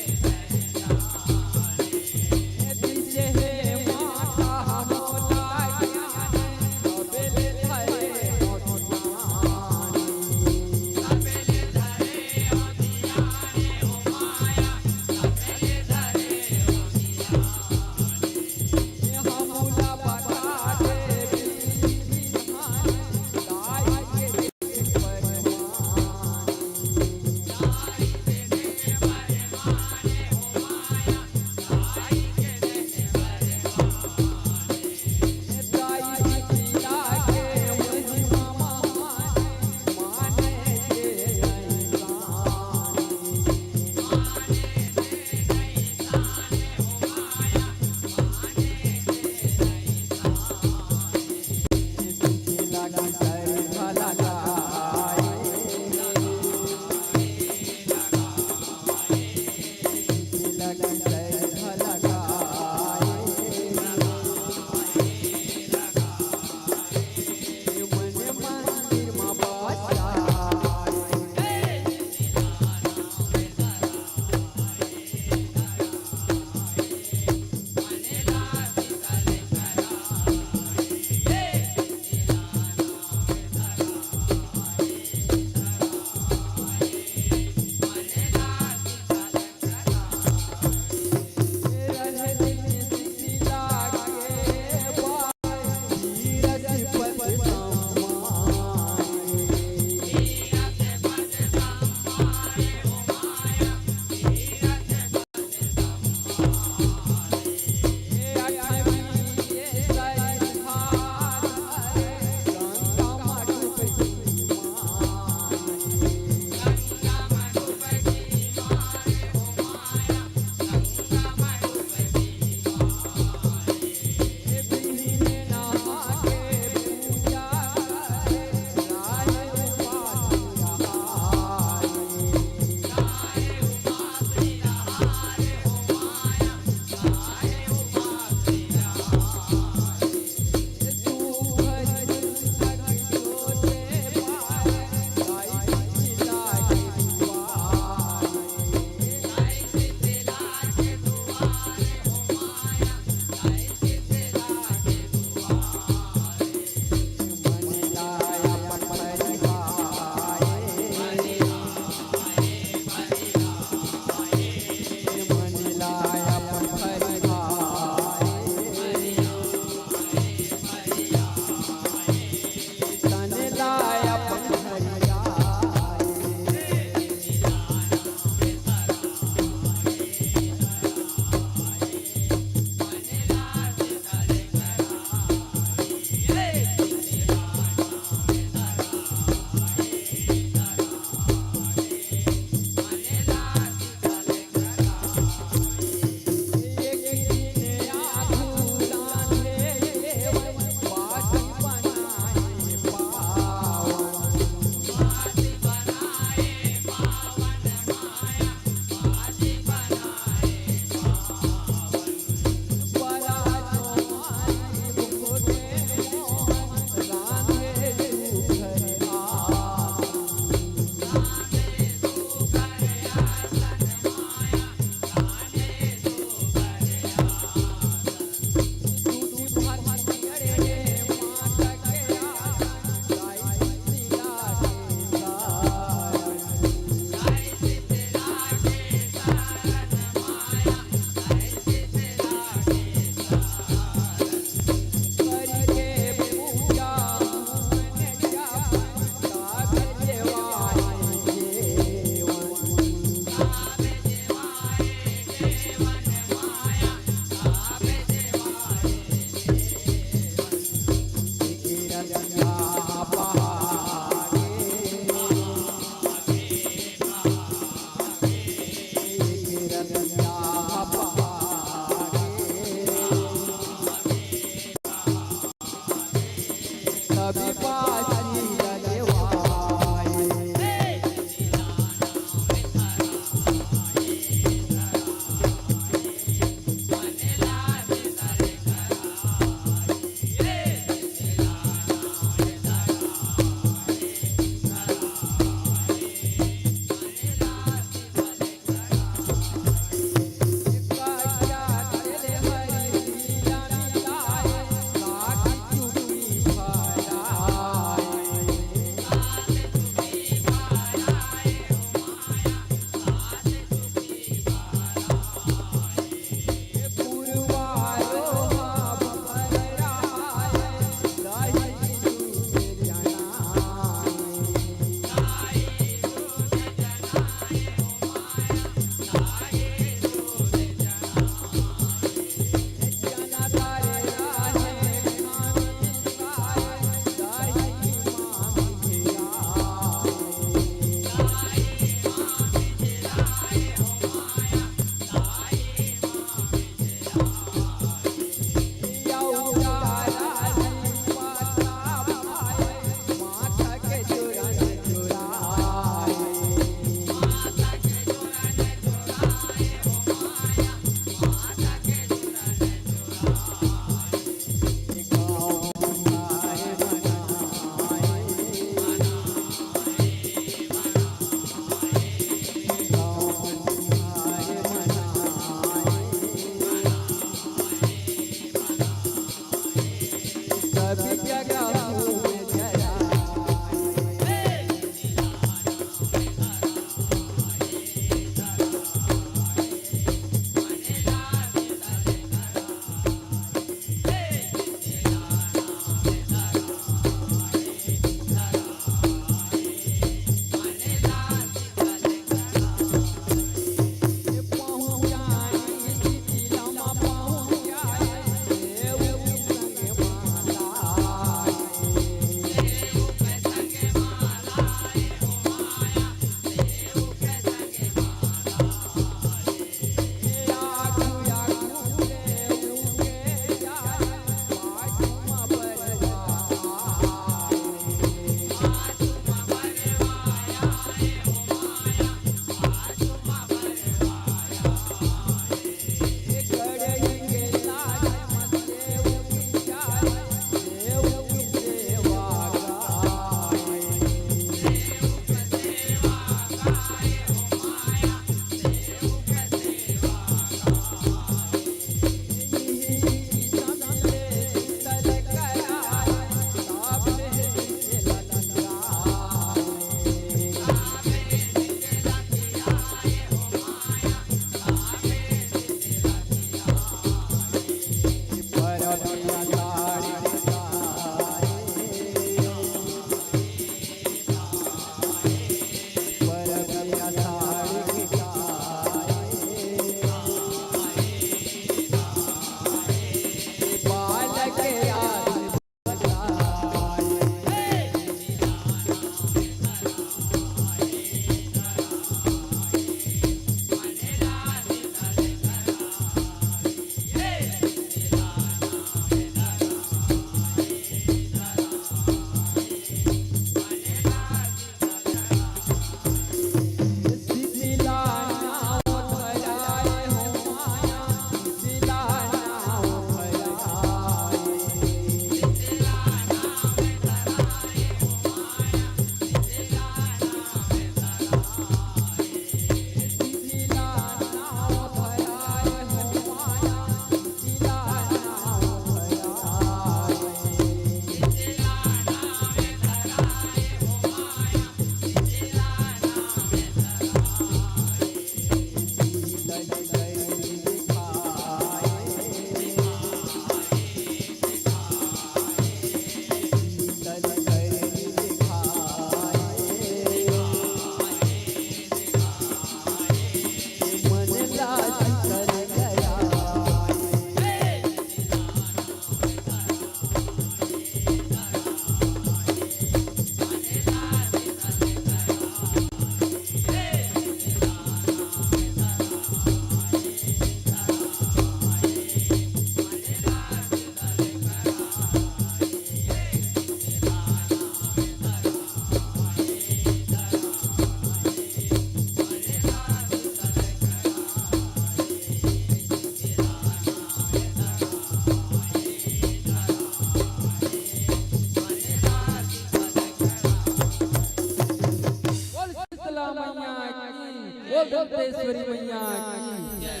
जगदम्बेश्वरी मैया की जय।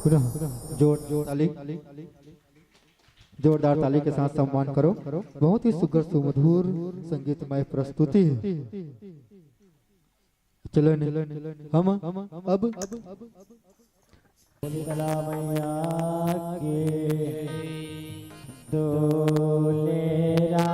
पुनः जोरदार ताली के साथ सम्मान करो। बहुत ही सुगर सुमधुर संगीतमय प्रस्तुति है। चलो हम अब मैया के दोलेरा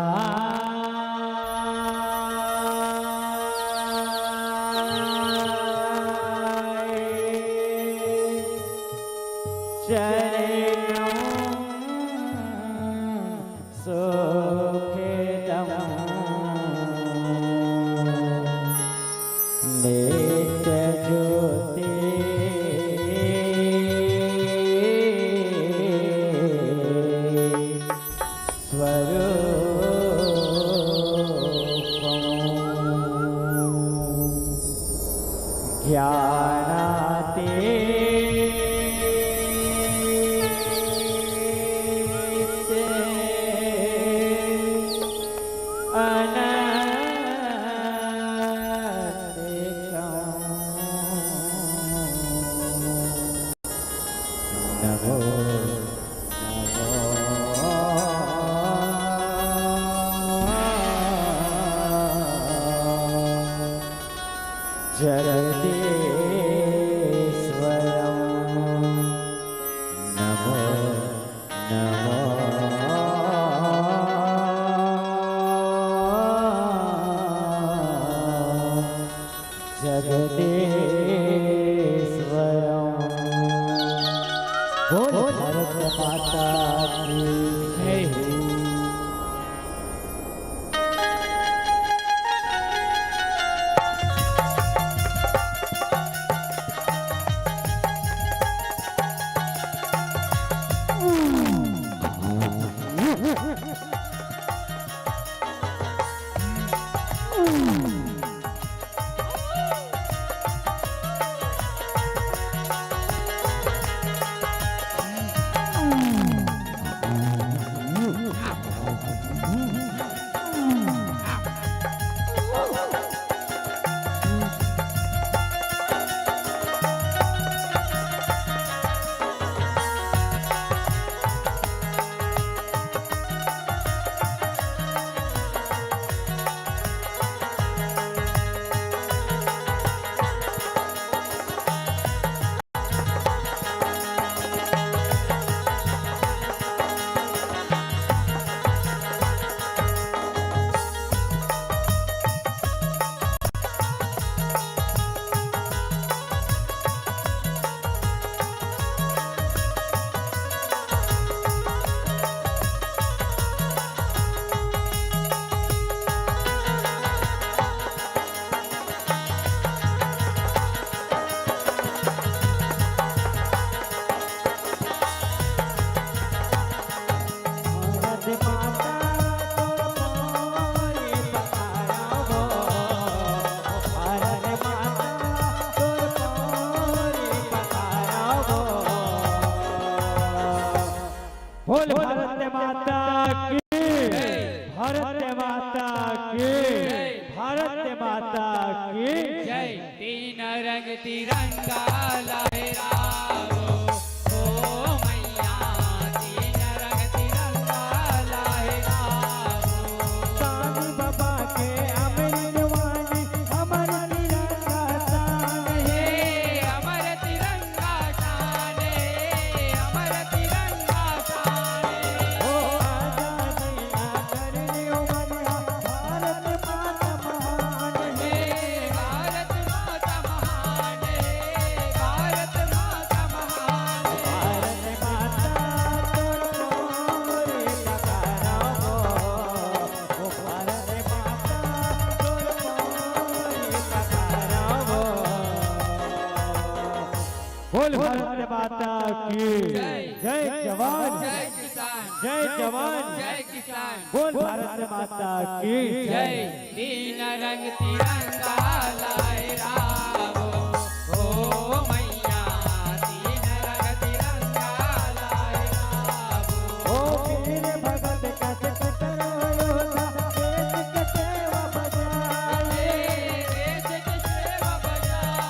बोल भारत माता की, भारत माता की, भारत माता की जय। तीन रंग तिरंगा लहराओ ओ मैया, तीन रंग तिरंगा लहराओ। साईं बाबा के अमृत वाणी अमर तिरंगा शान है, अमर तिरंगा शान है, अमर तिरंगा शान है। ओ आजादी करने वाला भारत माता महान है, भारत माता महान है, भारत माता महान है। भारत माता तोरे पकारा वो भारत माता तोरे पकारा वो। बोल भारत माता की जय जवान, जय किसान, जय जवान, जय किसान। बोल भारत माता की जय। तीन रंग तिरंगा लहराओ ओ मैया, तीन रंग तिरंगा लहराओ। ओ वीर भगत कट कटरो योद्धा देश के सेवा बजाए, देश की सेवा बजाए,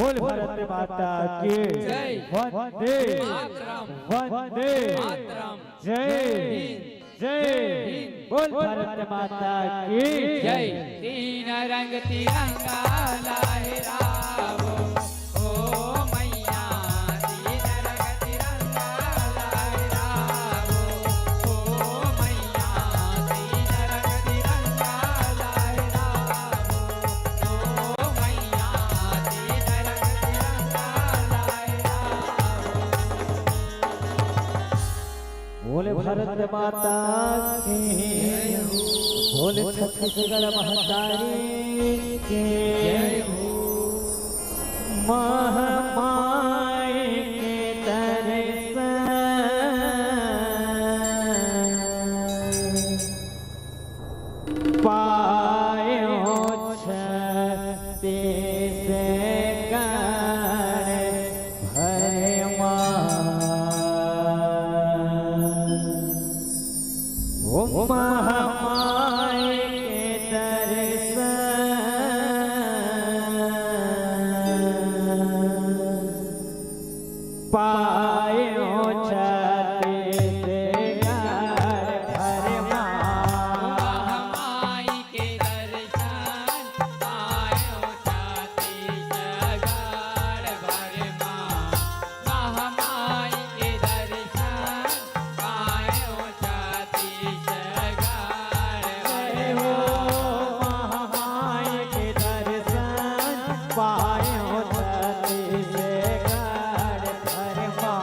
बोल भारत माता की जय। वंदे मातरम। वंदे मातरम। जय जय बोल भारत माता की जय। तीन रंग तिरंगा लहराओ ओ मैया, तीन रंग तिरंगा लहराओ ओ मैया, तीन रंग तिरंगा लहराओ ओ मैया, तीन रंग तिरंगा लहराओ। बोले भारत माता की बोले छत्तीसगढ़ महतारी के महामाई के दर्शन पायो छत्तीसगढ़ भरमा ओ महामाई के दर्शन पायो छत्तीसगढ़ भरमा महामाई के दर्शन पायो छत्तीसगढ़ भरमा, महामाई के दर्शन पायो छत्तीसगढ़ भरमा। महामाई के दर्शन पायो छत्तीसगढ़ भरमा।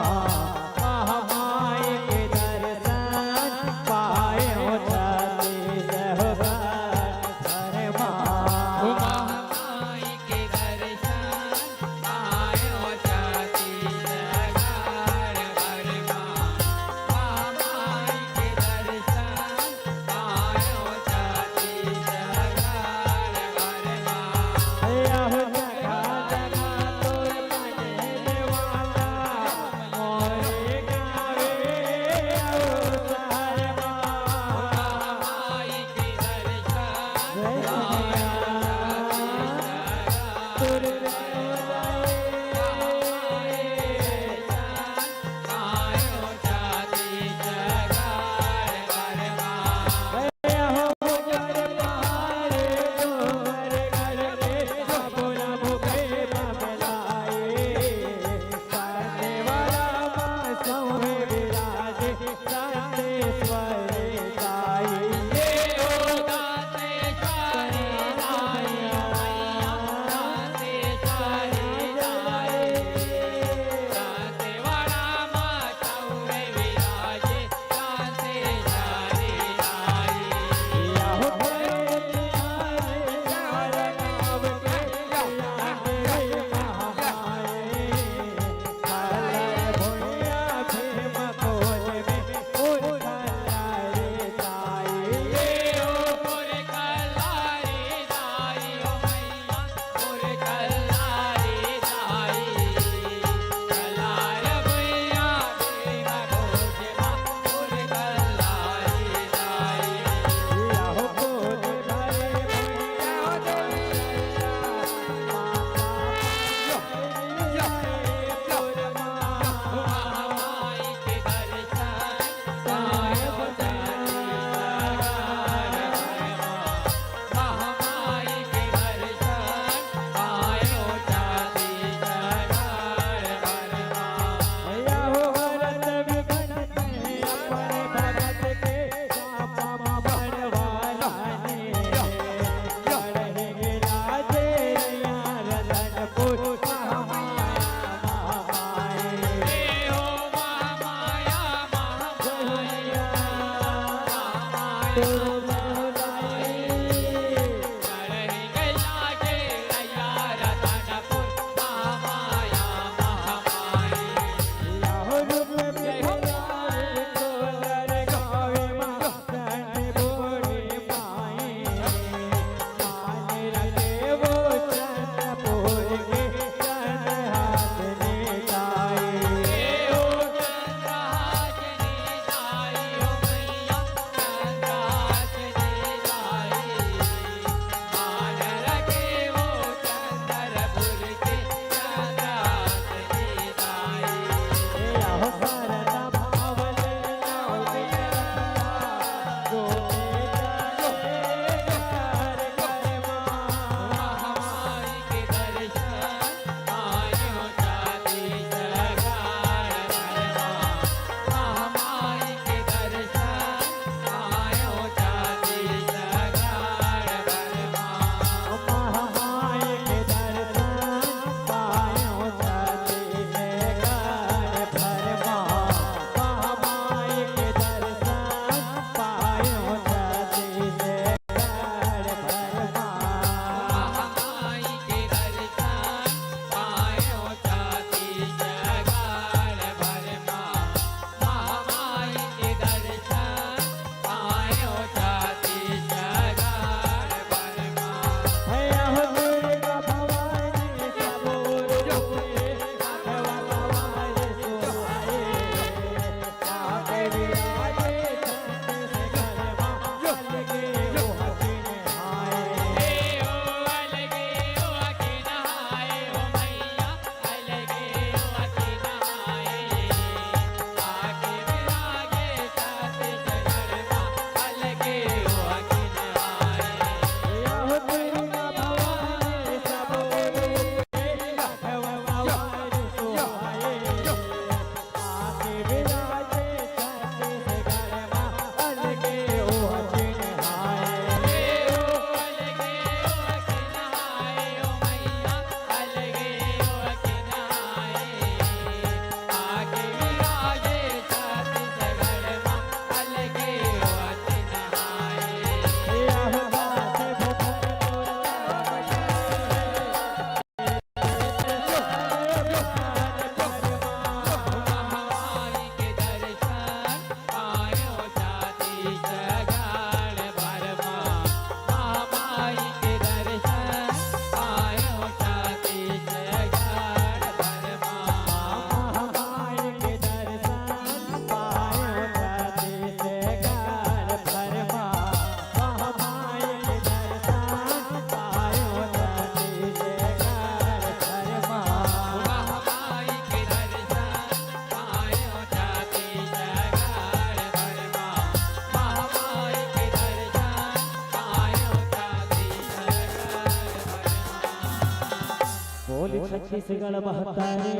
छत्तीसगढ़ बहतारे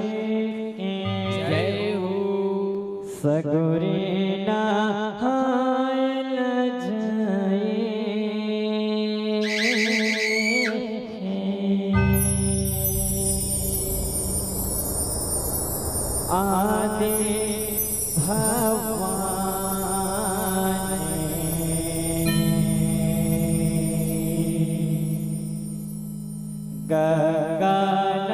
जय हो सगुरे नहायल जाए आदि गगन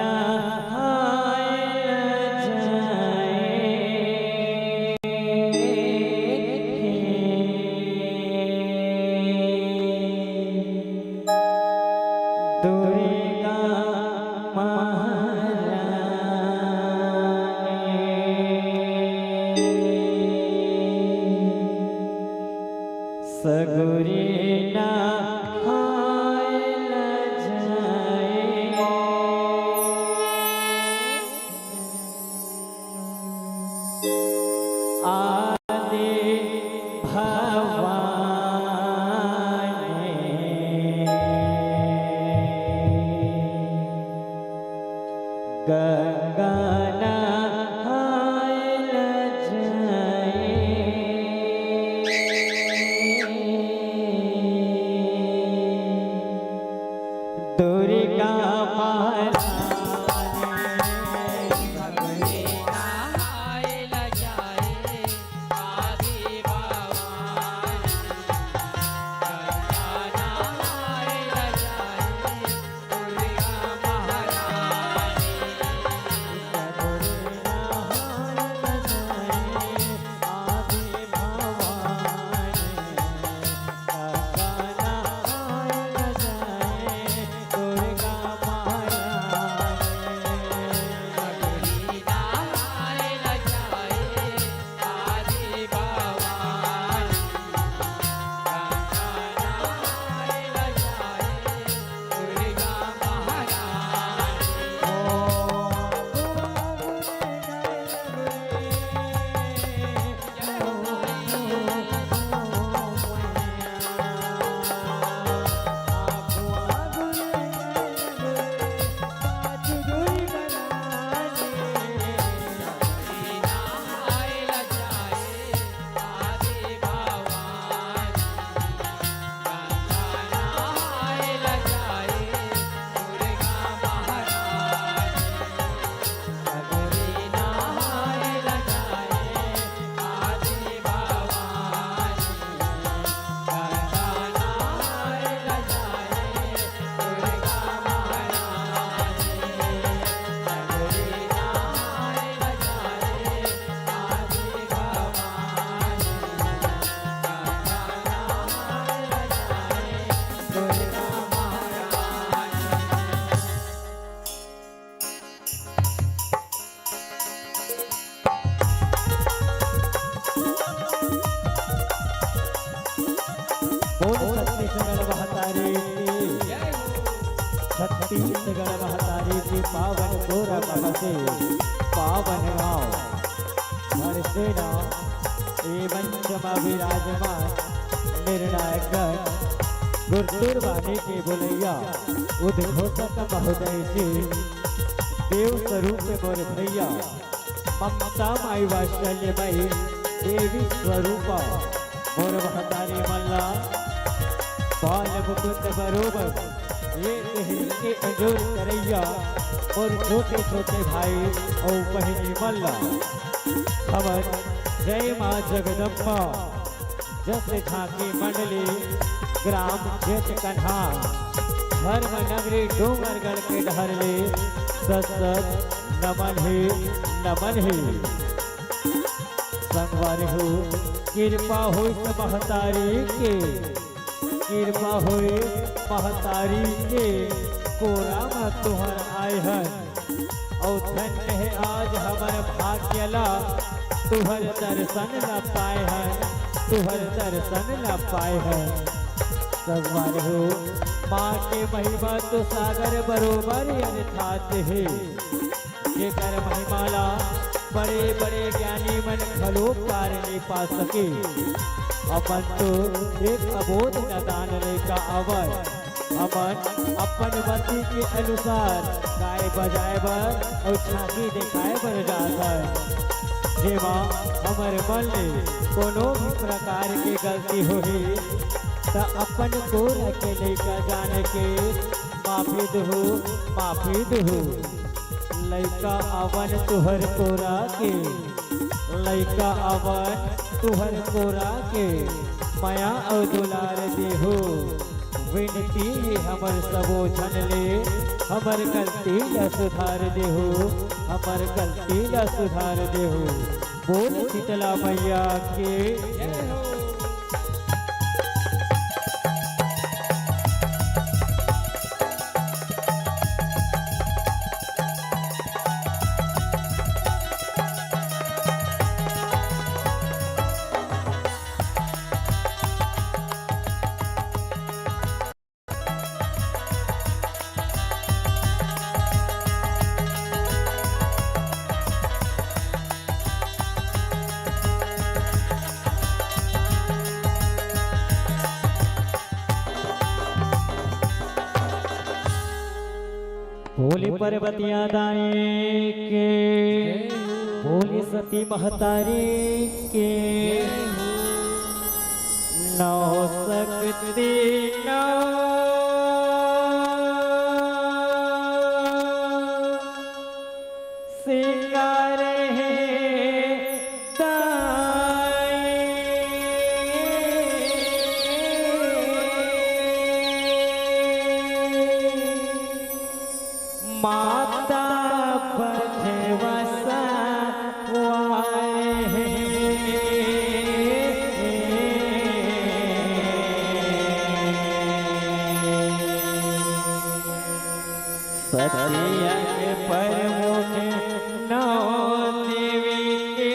दुर्गा महारानी सगुरे नहायल जाए आदि भवानी गगन हायल जाए दुर्गा महारानी सगुरे नहायल जाए आदि भवानी गंगा नहायल जाए दुर्गा महारानी सगुरे नहायल जाए आदि भवानी गंगा नहायल जाए दुर्गा महारानी नहायल जाए आदि भवानी गंगा नहायल जाए दुर्गा महारानी सगुरे नहायल जाए आदि भवानी गंगा नहायल जाए दुर्गा महारानी सगुरे नहायल जाए आदि भवानी दुर्गा महारानी बोल छत्तीसगढ़ बहतारे जय हो छत्तीसगढ़ बहतारे के पावन गोरख से पावन गाँव हरसेना एवं क्षमा विराजमान निर्णायक गुरुवाणी के बोलैया उद्घोषक महोदय से देव स्वरूप मोर भैया ममता माई वात्सल्यमयी देवी स्वरूपा मोर महतारी मल्ला बाल मुकुंद बरोबर ये के अंजोर करैया और छोटे छोटे भाई और बहनी मल्ला खबर जय माँ जगदम्बा जस झांकी मंडली ग्राम जेठ कन्हा धर्म नगरी डूंगरगढ़ के ढहरले सत नमन ही संगवारी हो कृपा हो महतारी के कृपा हो महतारी के कोरा में तुहर आय हन और धन्य है आज हमार भाग्यला तुहर दर्शन न पाए हैं तुहर दर्शन न पाए हैं संगवारी हो माँ के महिमा तो सागर बरोबर अर्थात है जेकर महिमाला बड़े बड़े ज्ञानी मन खलो पार नहीं पा सके अपन तो एक अबोध नदान का अवर हमन अपन मति के अनुसार गाय बजाए बर और झांकी दिखाए बर जात है। जेमा हमर मन ले कोनो भी प्रकार की गलती होही त अपन को के लइका जाने के माफी दहु लइका अवन तुहर कोरा के लइका अवन तुहर कोरा के माया और दुलार देहो विनती हमर सबो झन ले हमर गलती ला सुधार देहो हमर गलती ला सुधार देहो। बोल शीतला मैया के जय हो। भोली पर्वतिया दाई के भोली सती महतारी के नौ शक्ति नौ सिंगार माता बधवसा सतिया के प्रमुख नौ देवी के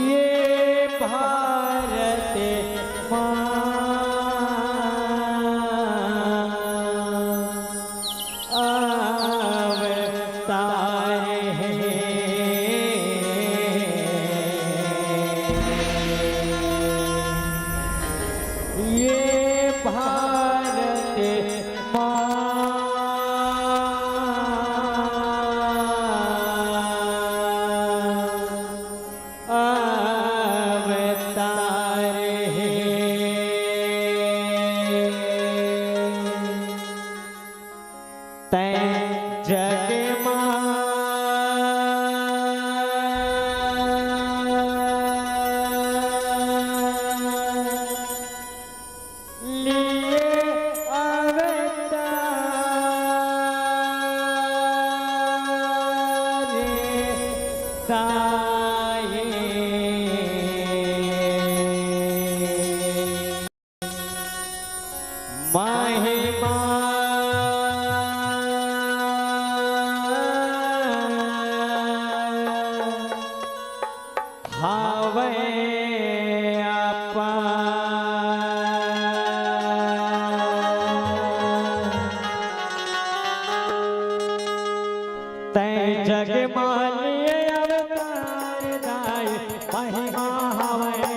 ये भारत महिमा हावे तै जग मालिए अवतार दाय महिमा हवे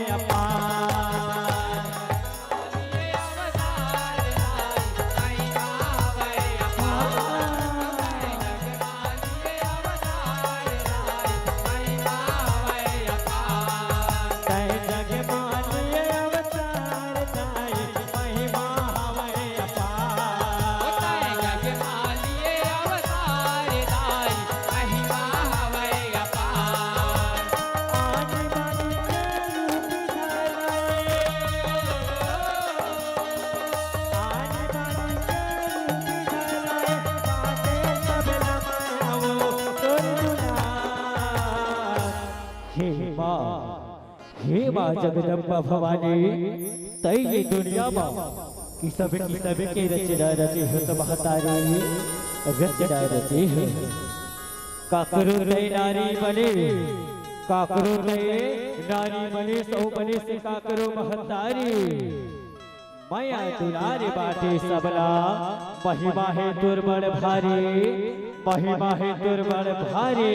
हे माँ जगदम्बा भवानी तई ये दुनिया माँ कि सब के रचना रचे हो तो महतारी रचना रचे है काकरो रे नारी बने काकरो रे नारी बने सौ बने से काकरो महतारी माया दुलारे बाटे सबला महिमा है दुर्बल भारी महिमा है दुर्बल भारी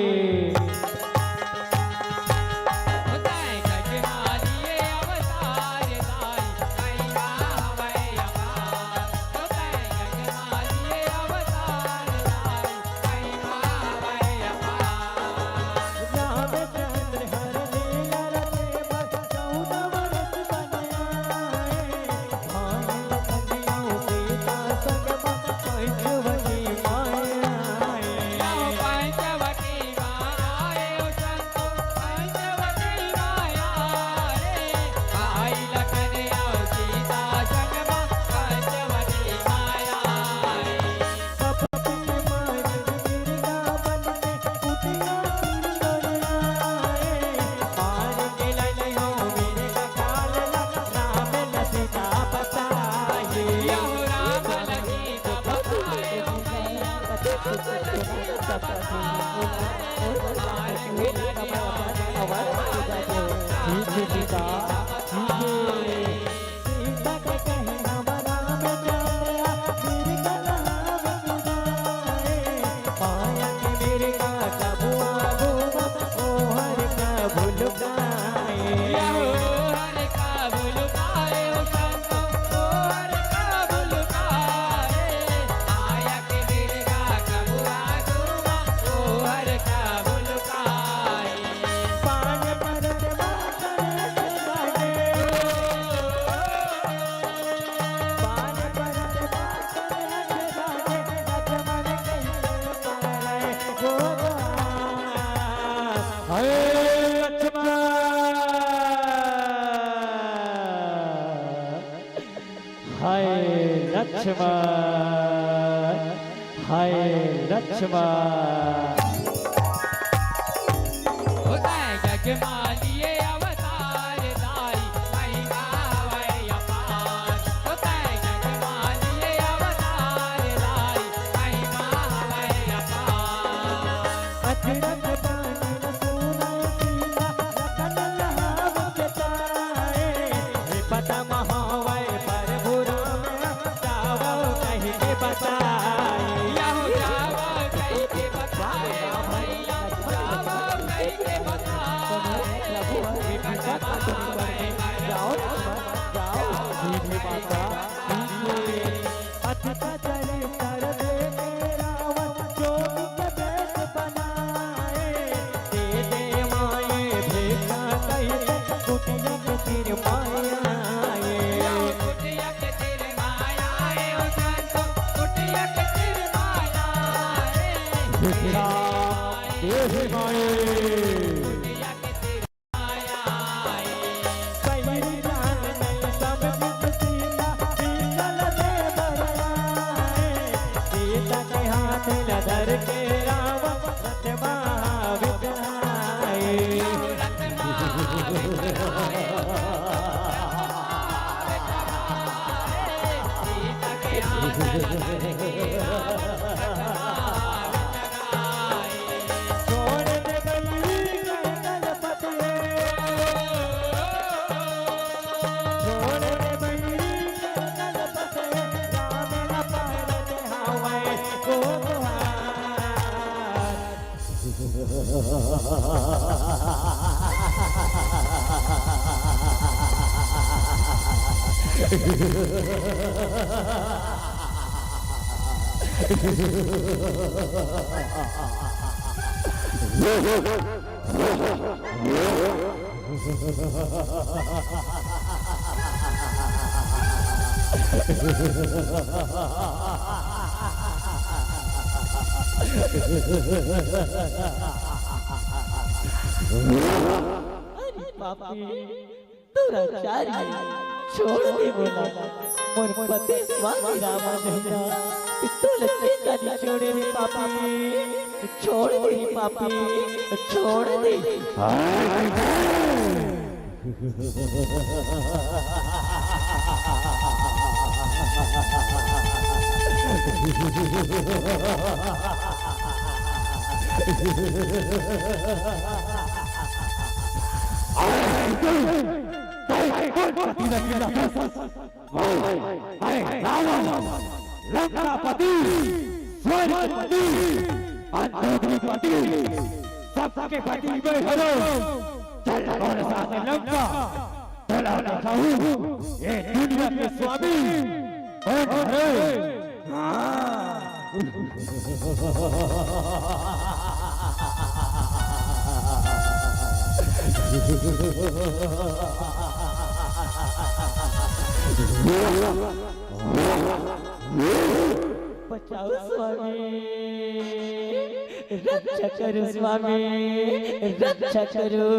हाय लक्ष्मण, हाय लक्ष्मण। होता है जग मालिए अवतार लाई महिमा वै अपार। होता है जग मालिए अवतार लाई महिमा वै अपार। अजरक पानी न सोना सीना रतन लहाव के ताए। पता महावै पर बुरा में जावो कहीं के बताए। जाओ कहीं के बताए भैया, जाओ कहीं के बताए। अथता चले कर दे रावण जोगी के बेश बनाए। दे दे माए भेजा कहीं कुटिया के सिर मायाए। कुटिया के तेरे माया है ओ संतो, कुटिया के तेरे माया है। भेजा देह माए कुटिया के तेरे माया है। कहीं जान नहीं सब कुछ सीता बीतल दे बरआए। सीता के हाथ लधर के रावण रथ महाविद्याए। छोड़ दे गई कल पते, छोड़ दे गई कल पते। राम न पारत हवै को दुआर। छोड़ दे बोला मोर पति स्वामी रामानंदा। तू लचका नहीं छोड़े रे पापी, छोड़ दे पापी, छोड़ दे। लंकापति, स्वर्गपति, अंतर्पति, सबके पति मैं हूँ। चल और साथ लंका चला दिखाऊं ये दुनिया के स्वामी कौन है। बचाओ स्वामी, रक्षा करो स्वामी, रक्षा करो।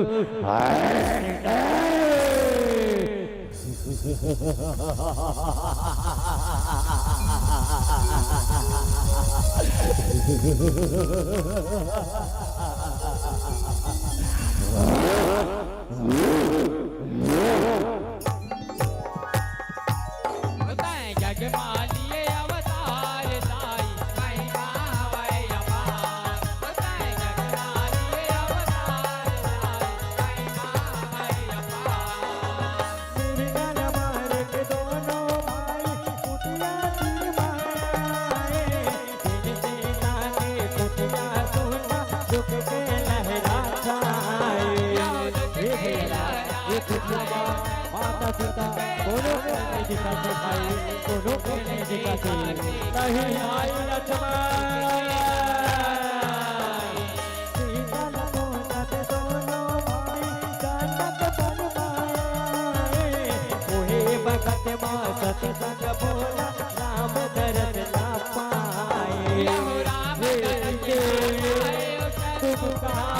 जग मालिए अवतार लाई महिमा वै माता सीता दोनों को नहीं दिखाते भाई, दोनों को नहीं दिखाते। नहीं आई लक्ष्मण भगत माँ सत संग बोला राम दरद ना पाए। तुम कहाँ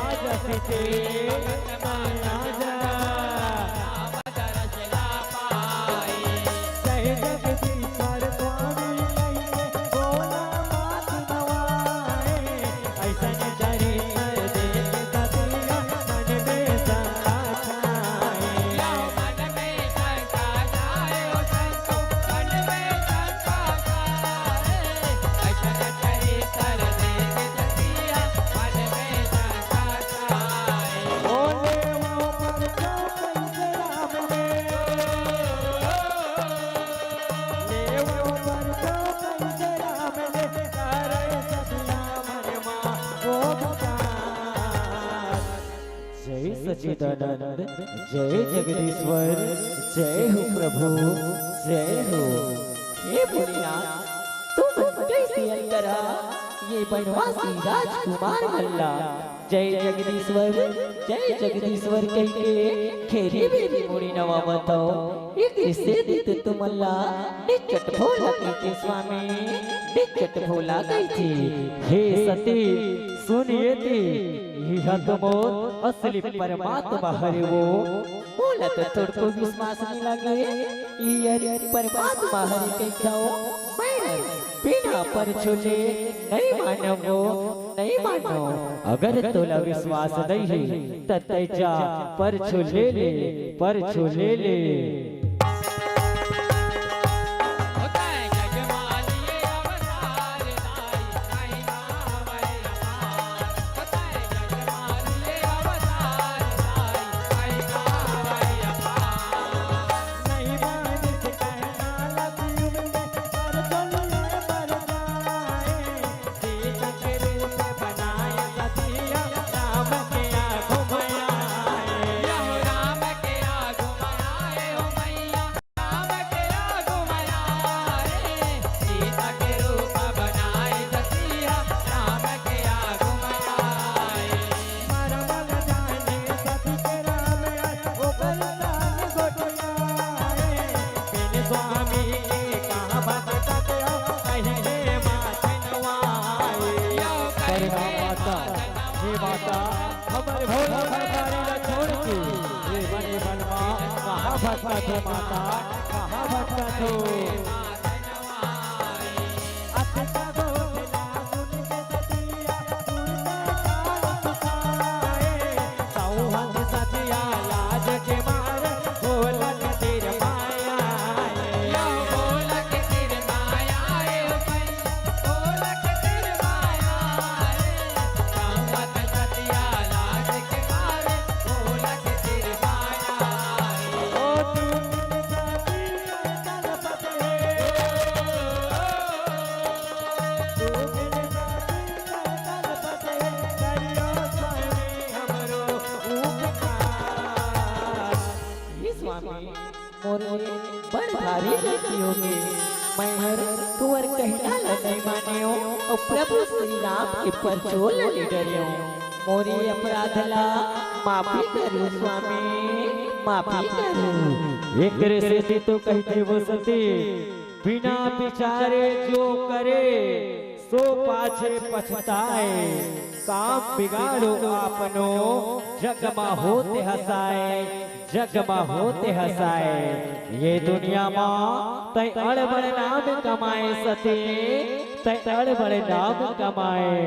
आज सीते सच्चिदानंद, जय जगदीश्वर, जय हो प्रभु, जय हो। हे भोलेनाथ, तुम कैसे अंतरा ये बनवासी राजकुमार मल्ला। जय जगदीश्वर, जय जगदीश्वर कह के खेरी बेबी मुड़ी नवा बताओ। एक से दित तुमल्ला निचट भोला कहते स्वामी, निचट भोला कहते। हे सती सुनिए थी यह तुम असली परमात्मा हरि वो। बोला तो तुमको विश्वास नहीं लगे ये परमात्मा हरि कैसा हो। मैं बिना पर छुले नहीं मानो, नहीं मानो। अगर तोला विश्वास नहीं है तते जा पर छुले ले, पर छुले ले। हमारे भोला भंडारी न छोड़ के ये बने बनवा कहाँ भटका थे माता, कहाँ भटका थे। बड़ भारी लड़कियों में मैं हर कुंवर कहना नहीं मानियो और प्रभु श्री राम के परचोल ले डरियो। मोरी अपराधला माफी करो स्वामी, माफी करो। एक से तो कहते वो सती बिना विचारे जो करे सो पाछे पछताए। काम बिगाड़ो आपनो जगमा होते हसाए, जगमा होते हसाए। ये दुनिया माँ तय अड़बड़ नाम कमाए सती, तय अड़बड़ नाम कमाए,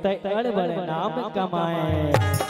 तय अड़बड़ नाम कमाए।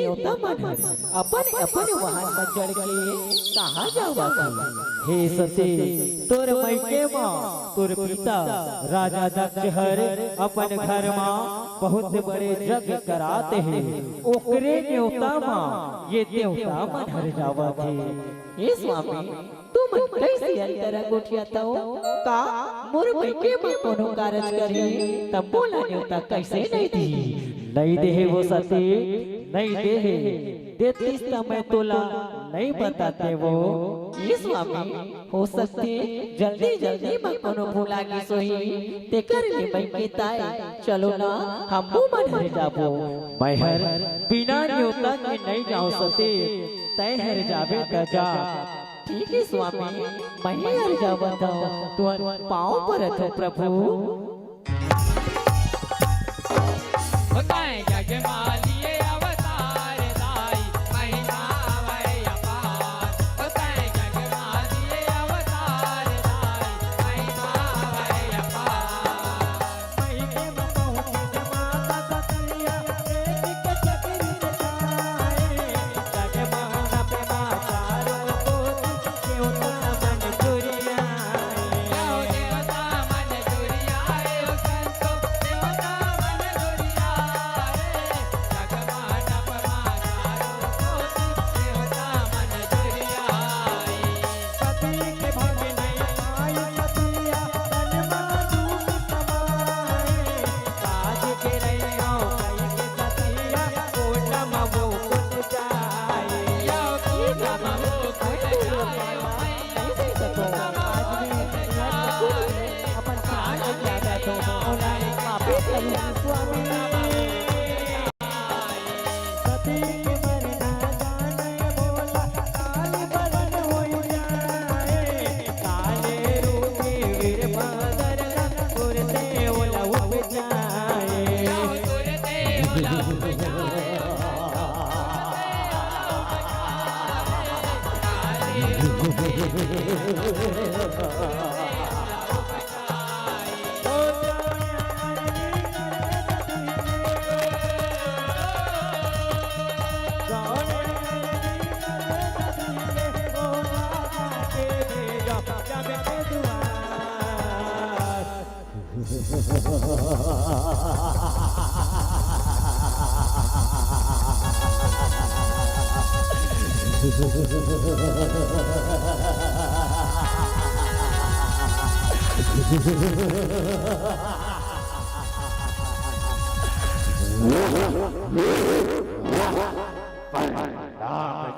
न्योता मन अपन अपन वाहन में चढ़ के कहाँ जावा हे सती तोर मैके माँ तोर पिता राजा दक्ष हर अपन घर माँ बहुत बड़े यज्ञ कराते हैं ओकरे न्योता माँ ये देवता मन हर जावा थे हे स्वामी तुम कैसे अंतर गोठियाता हो का मोर मैके में कोनो कारज करी तब बोला न्योता कैसे नहीं दी नहीं दे वो सती नहीं दे देतीस तो मैं तोला नहीं बताते वो ये स्वामी हो सकते जल्दी जल्दी मैं कोनो भूला की सोई ते कर ले मैं पिताए चलो ना हम मन हर जाबो मैं हर बिना न्योता के नहीं जाऊं सती तय हर जाबे त जा ठीक है स्वामी मैं हर जाबा तुम पाँव पर रखो प्रभु बताएं जग मालिए अवतार दाई महिमा वै अपार बताएं जग मालिए अवतार दाई महिमा वै अपार महिके में पहुँचे माता सतिया एक चक्री रचाए जगमाना पे माचारो को क्यों मन चुरिया यो देवता मन चुरियाए ओ संतो देवता मन चुरियाए जगमाना परमाचारो कोटि देवता मन चुरियाए सती के भाग नहीं आई सतिया तन माधु समाए काज के रहियो कई के सतिया कोटम वो कुट जाए यो की गम वो कुट जाए कैसे सको आदमी अपन प्राण त्यागा तो बोला पापी करूँ स्वामी सती के मरना जाने बोला काल बरन हो जाए काले रूपी वीर मदर पुरते ओला उप जाए यो सुरते ओला उप जाए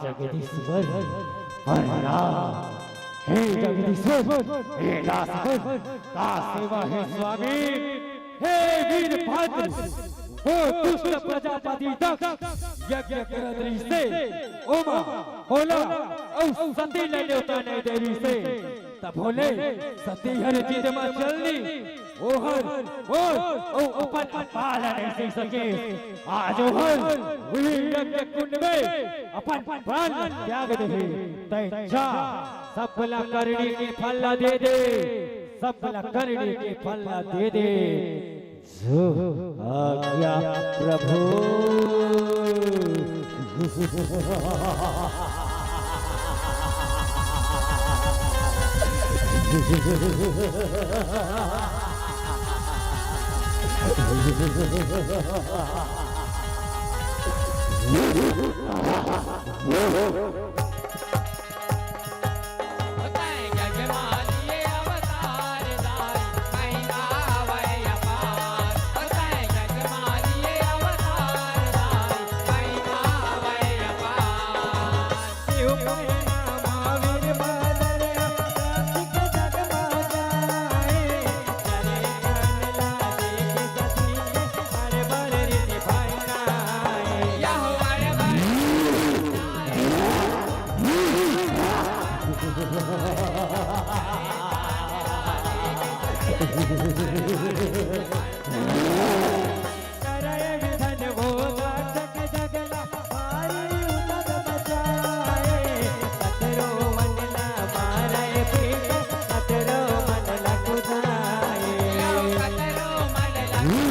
जगदीश्वर हे जगदीश्वर हे दासवर का सेवा है स्वामी हे वीर भद्र ओ दुष्ट प्रजापति दक्ष यज्ञ करदरी से ओमा होला औ सती ले न्योता नहीं देरी से तब बोले सती हर जिद में चलनी ओहर ओ अपन पाल नहीं से सके आज ओहर वही यज्ञ कुंड में अपन प्राण त्याग दे तय जा सफल करने के फल दे दे सफल करने के फल दे दे जो आज्ञा प्रभु बताएं जग मालिए अवतार दाई महिमा वै अपार बताएं जग मालिए अवतार दाई महिमा वै अपार शिव के नाम वीर मदर सती के जग जाए चले कान लागे के सती हर बर रीति भंगाए यह वर वर करय विधन वो दाक्षक जगला मारी उदक बचाए कतरो मनला मारय पीठ कतरो मनला कुदाए कतरो मन लगाए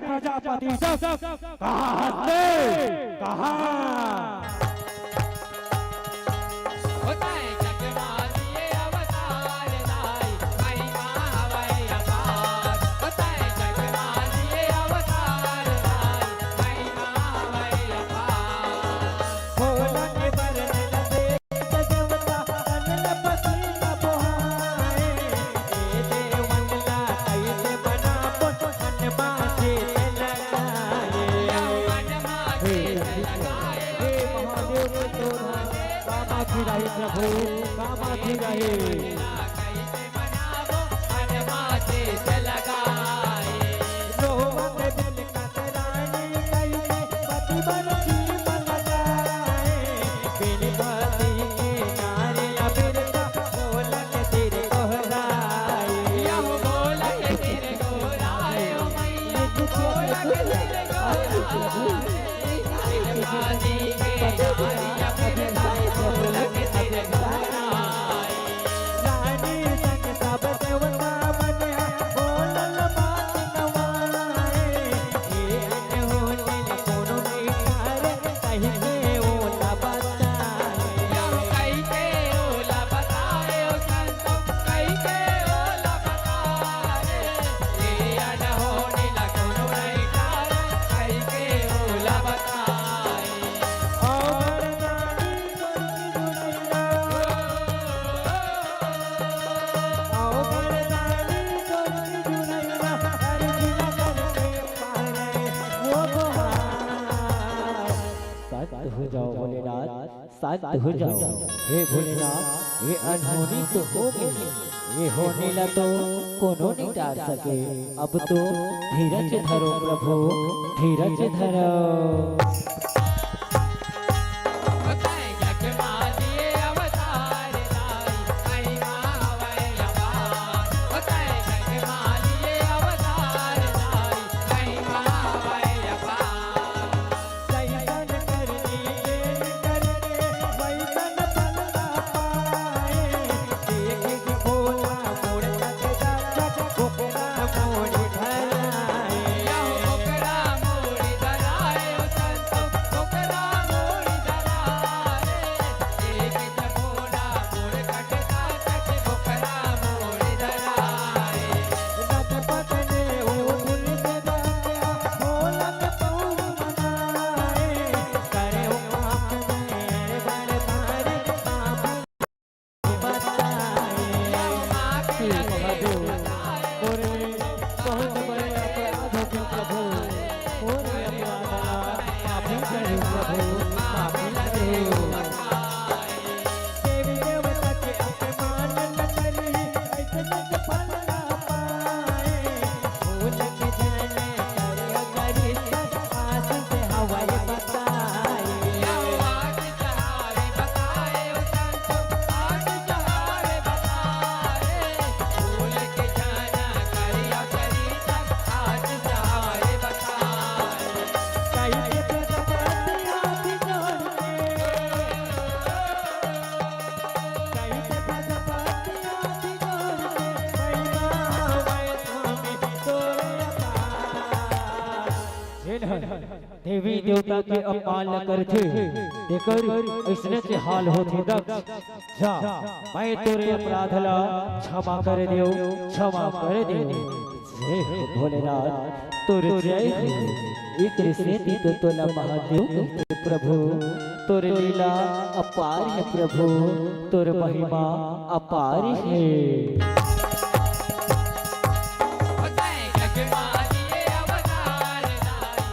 प्रजापति कहाँ हंसते कहाँ होता है जगमालिए अवतार दाई महिमा हवै अपार होता है जगमालिए अवतार दाई महिमा हवै अपार भोला के बरन लगे सजवता अनल पसीना बहाए ए देव मंडला कैसे बना पोट मन माचे लगाए हे महादेव तोरा कामाखी रही प्रभु कामाखी रही कैसे मनावो हनुमाते से लगाए रोहन दिल कतरानी कैसे पति बन जीव लगाए बिन पति के नारे अबिरता बोलन तेरे कोहराए यह बोल के तेरे गोराए ओ मैया बोल के तेरे गोराए बाजी के नारिया फिर बोल के तेरे गोराए रानी संग सब देवता बनिया बोलल बात नवाए ये अनहोनी न कोनो निखारे कहीं के ओला बताए यह कई के ओला बताए ओ संतो कई के ओला बताए ये अनहोनी न कोनो नहीं खाए कई के ओला बताए और रानी कोई जुड़ैया और रानी कोई जुड़ैया हर जिला करके पारे वो बहार शांत हो जाओ भोलेनाथ, शांत हो जाओ। हे भोलेनाथ, ये अनहोनी तो हो गई, ये होने ला तो कोनो नहीं टाल सके। अब तो धीरज धरो प्रभु, धीरज धरो। होता है जगमालिए अवतार दाई महिमा हवै अपार होता है जगमालिए अवतार दाई महिमा हवै अपार कैसन करनी लेन करके वैसन फल ना पाए देख भोला मोड़ तक जाचक ओकरा मोड़ धराए यह ओकरा मोड़ धराए ओ संतो ओकरा मोड़ धराए एक चकोड़ा मोड़ कटता तक ओकरा मोड़ धराए नटपट ने ओ फूल से गाया भोला के पौर मनाए करे ओ पाप में बड़ भारी पाप बताए माँ के लगे और बहुत बड़े अपराधों के प्रभु और अपराध माफी करो प्रभु माफी करो देवी देवता के अपमान न करी ऐसे तक फल ना पाए भूल के जाने करे करी आस से हवाई बताए आग चढ़ावे बताए ओ संतो आग चढ़ावे बताए भूल के जाना करिया करीता आग चढ़ावे बताए कैसे प्रजापति आदि जोड़ के कैसे प्रजापति आदि जोड़ के महिमा हवै स्वामी तोरे अपार देवी देवता के अपमान न कर थे, देकर ऐसने से हाल होते दक्ष। जा, मैं तोरे अपराध ला क्षमा कर दियो, क्षमा कर दियो। जय हो भोलेनाथ, तोर जय हो। एक से तो तोला महादेव कहते प्रभु, तोर लीला अपार है प्रभु, तोर महिमा अपार है। होता है जगमालिए अवतार दाई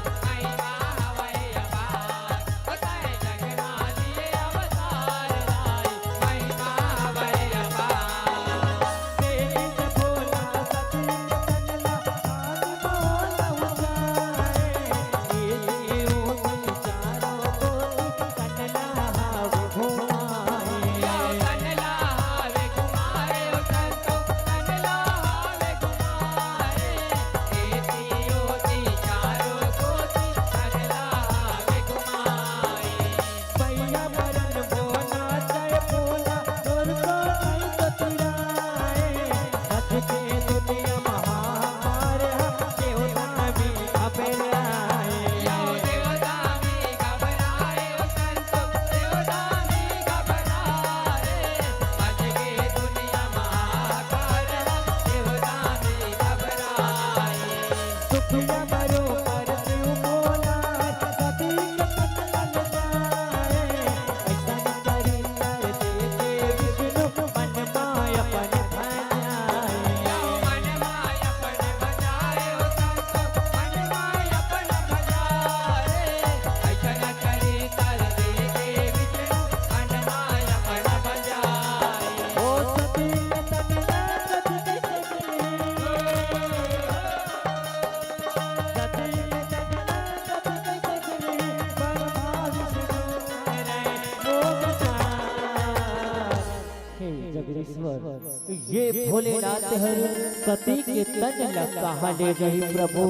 ये भोलेनाथ हर सती के तन ला कहाँ ले जाई प्रभु।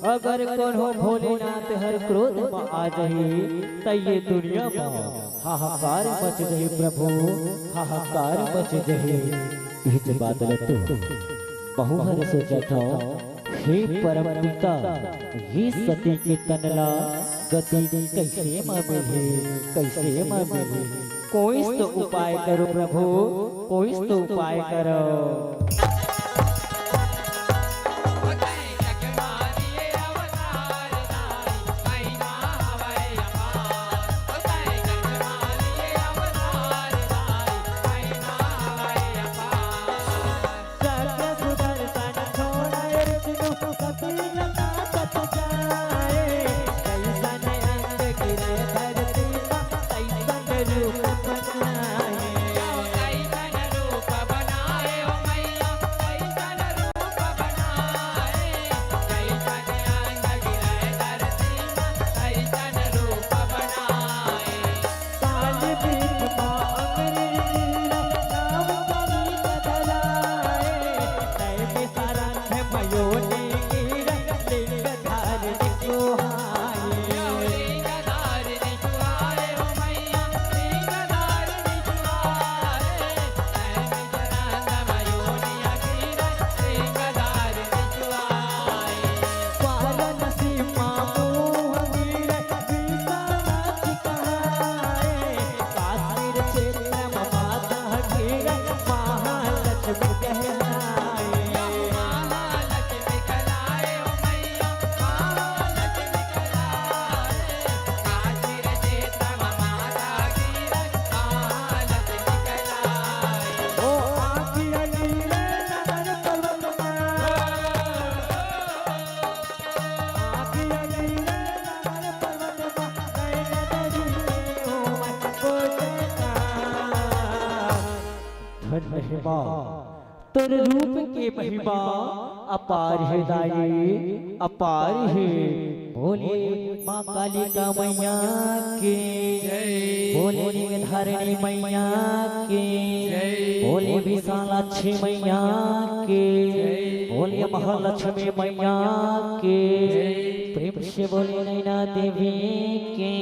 अगर कोनो भोलेनाथ हर क्रोध में आ जाई त ये दुनिया में हाहाकार मच जाई प्रभु, हाहाकार मच जाई। इस बात तो बहु हर सोचत हो, हे परम पिता ये सती के तनला गति कैसे मिले, कैसे मिले। कोई तो उपाय करो प्रभु, कोई तो उपाय करो। महिमा तुर रूप के महिमा अपार है दाई, अपार है। बोले माँ कालिका मैया के, बोले निर्धारिणी मैया के, बोले विशालाक्षी मैया के, बोले महालक्ष्मी मैया के, प्रेम से बोले नैना देवी के।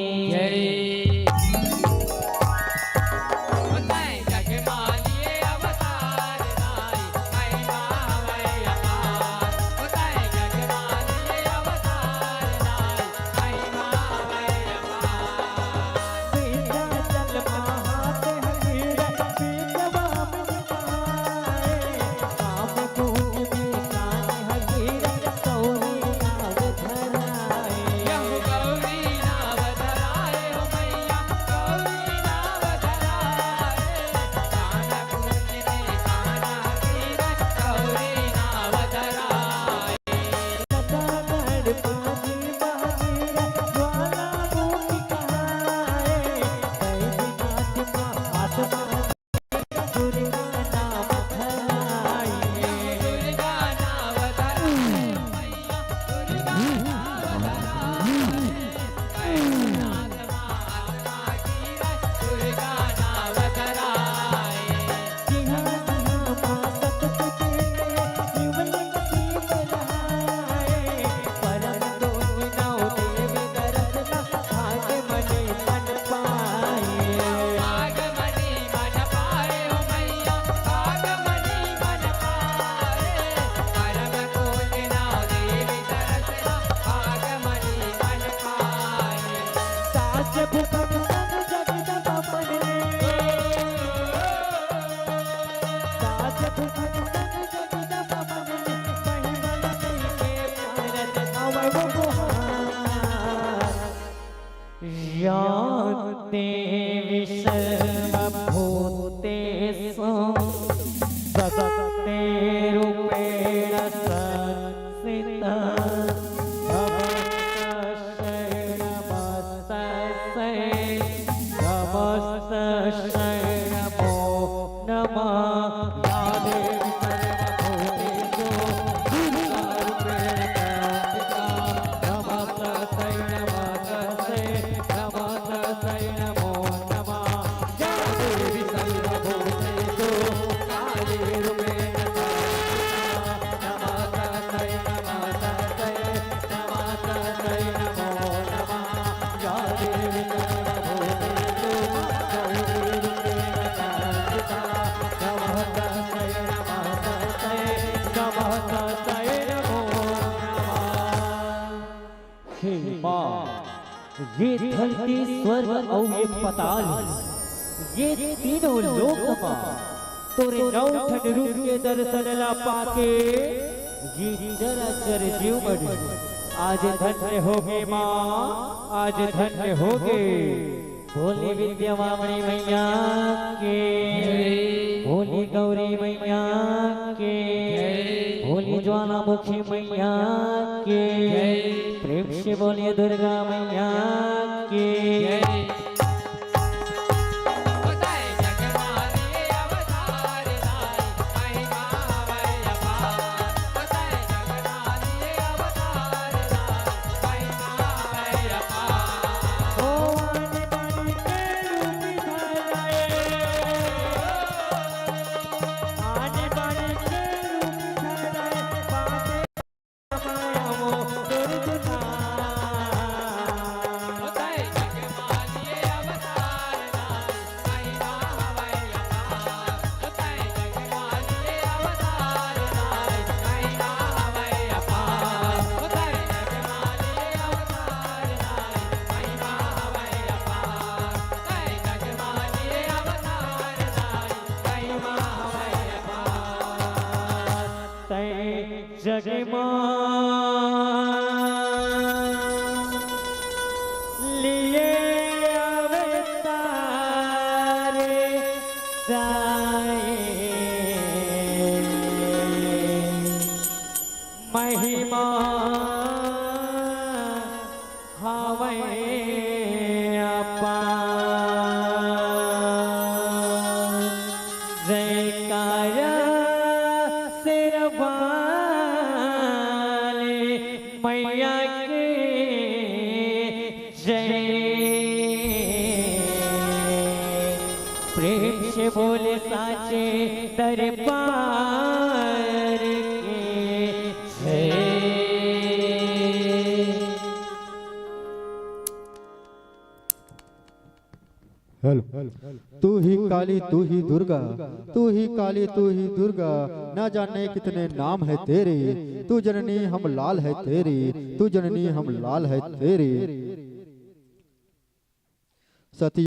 याते विश्वभूतेषु सत्ते रूपेण संस्थिता नमो नमः हे माँ, ये धरती स्वर्ग और ये पाताल, ये तीनों लोक माँ तोरे नौठन रूप के दर्शन ला पाके ये चराचर जीव बने आज धन्य होगे माँ, आज धन्य होगे। भोले विद्यावाणी मैया के, भोली गौरी मैया के, भोली ज्वालामुखी मैया के, प्रेम से बोलिए दुर्गा मैया के। बताए जगमारिए अवतार लाई महिमा हवै अपार। बताए जगमारिए अवतार लाई महिमा हवै अपार। ओ आने बानी के रूप धराए, आने बानी के रूप धराए, बातें माया वो दुर्गुना। बताए जगमारिए अवतार लाई महिमा हवै अपार। बताए जगमारिए अवतार लाई महिमा हवै अपार। बताए जगमारिए अवतार लाई महिमा हवै अपार। बताए जगमारिए अवतार लाई महिमा हवै अपार। तै जगमा लिए अवतार साए, महिमा हवै अपार। जयकारा शेरवाले मैया के जय। प्रेम से बोले साचे दरबार के जय। हेलो, तू ही काली तू ही दुर्गा, तू ही काली तू ही दुर्गा, ना जाने कितने नाम है तेरे। तू जननी हम लाल है तेरी, तू जननी हम लाल है तेरी। सती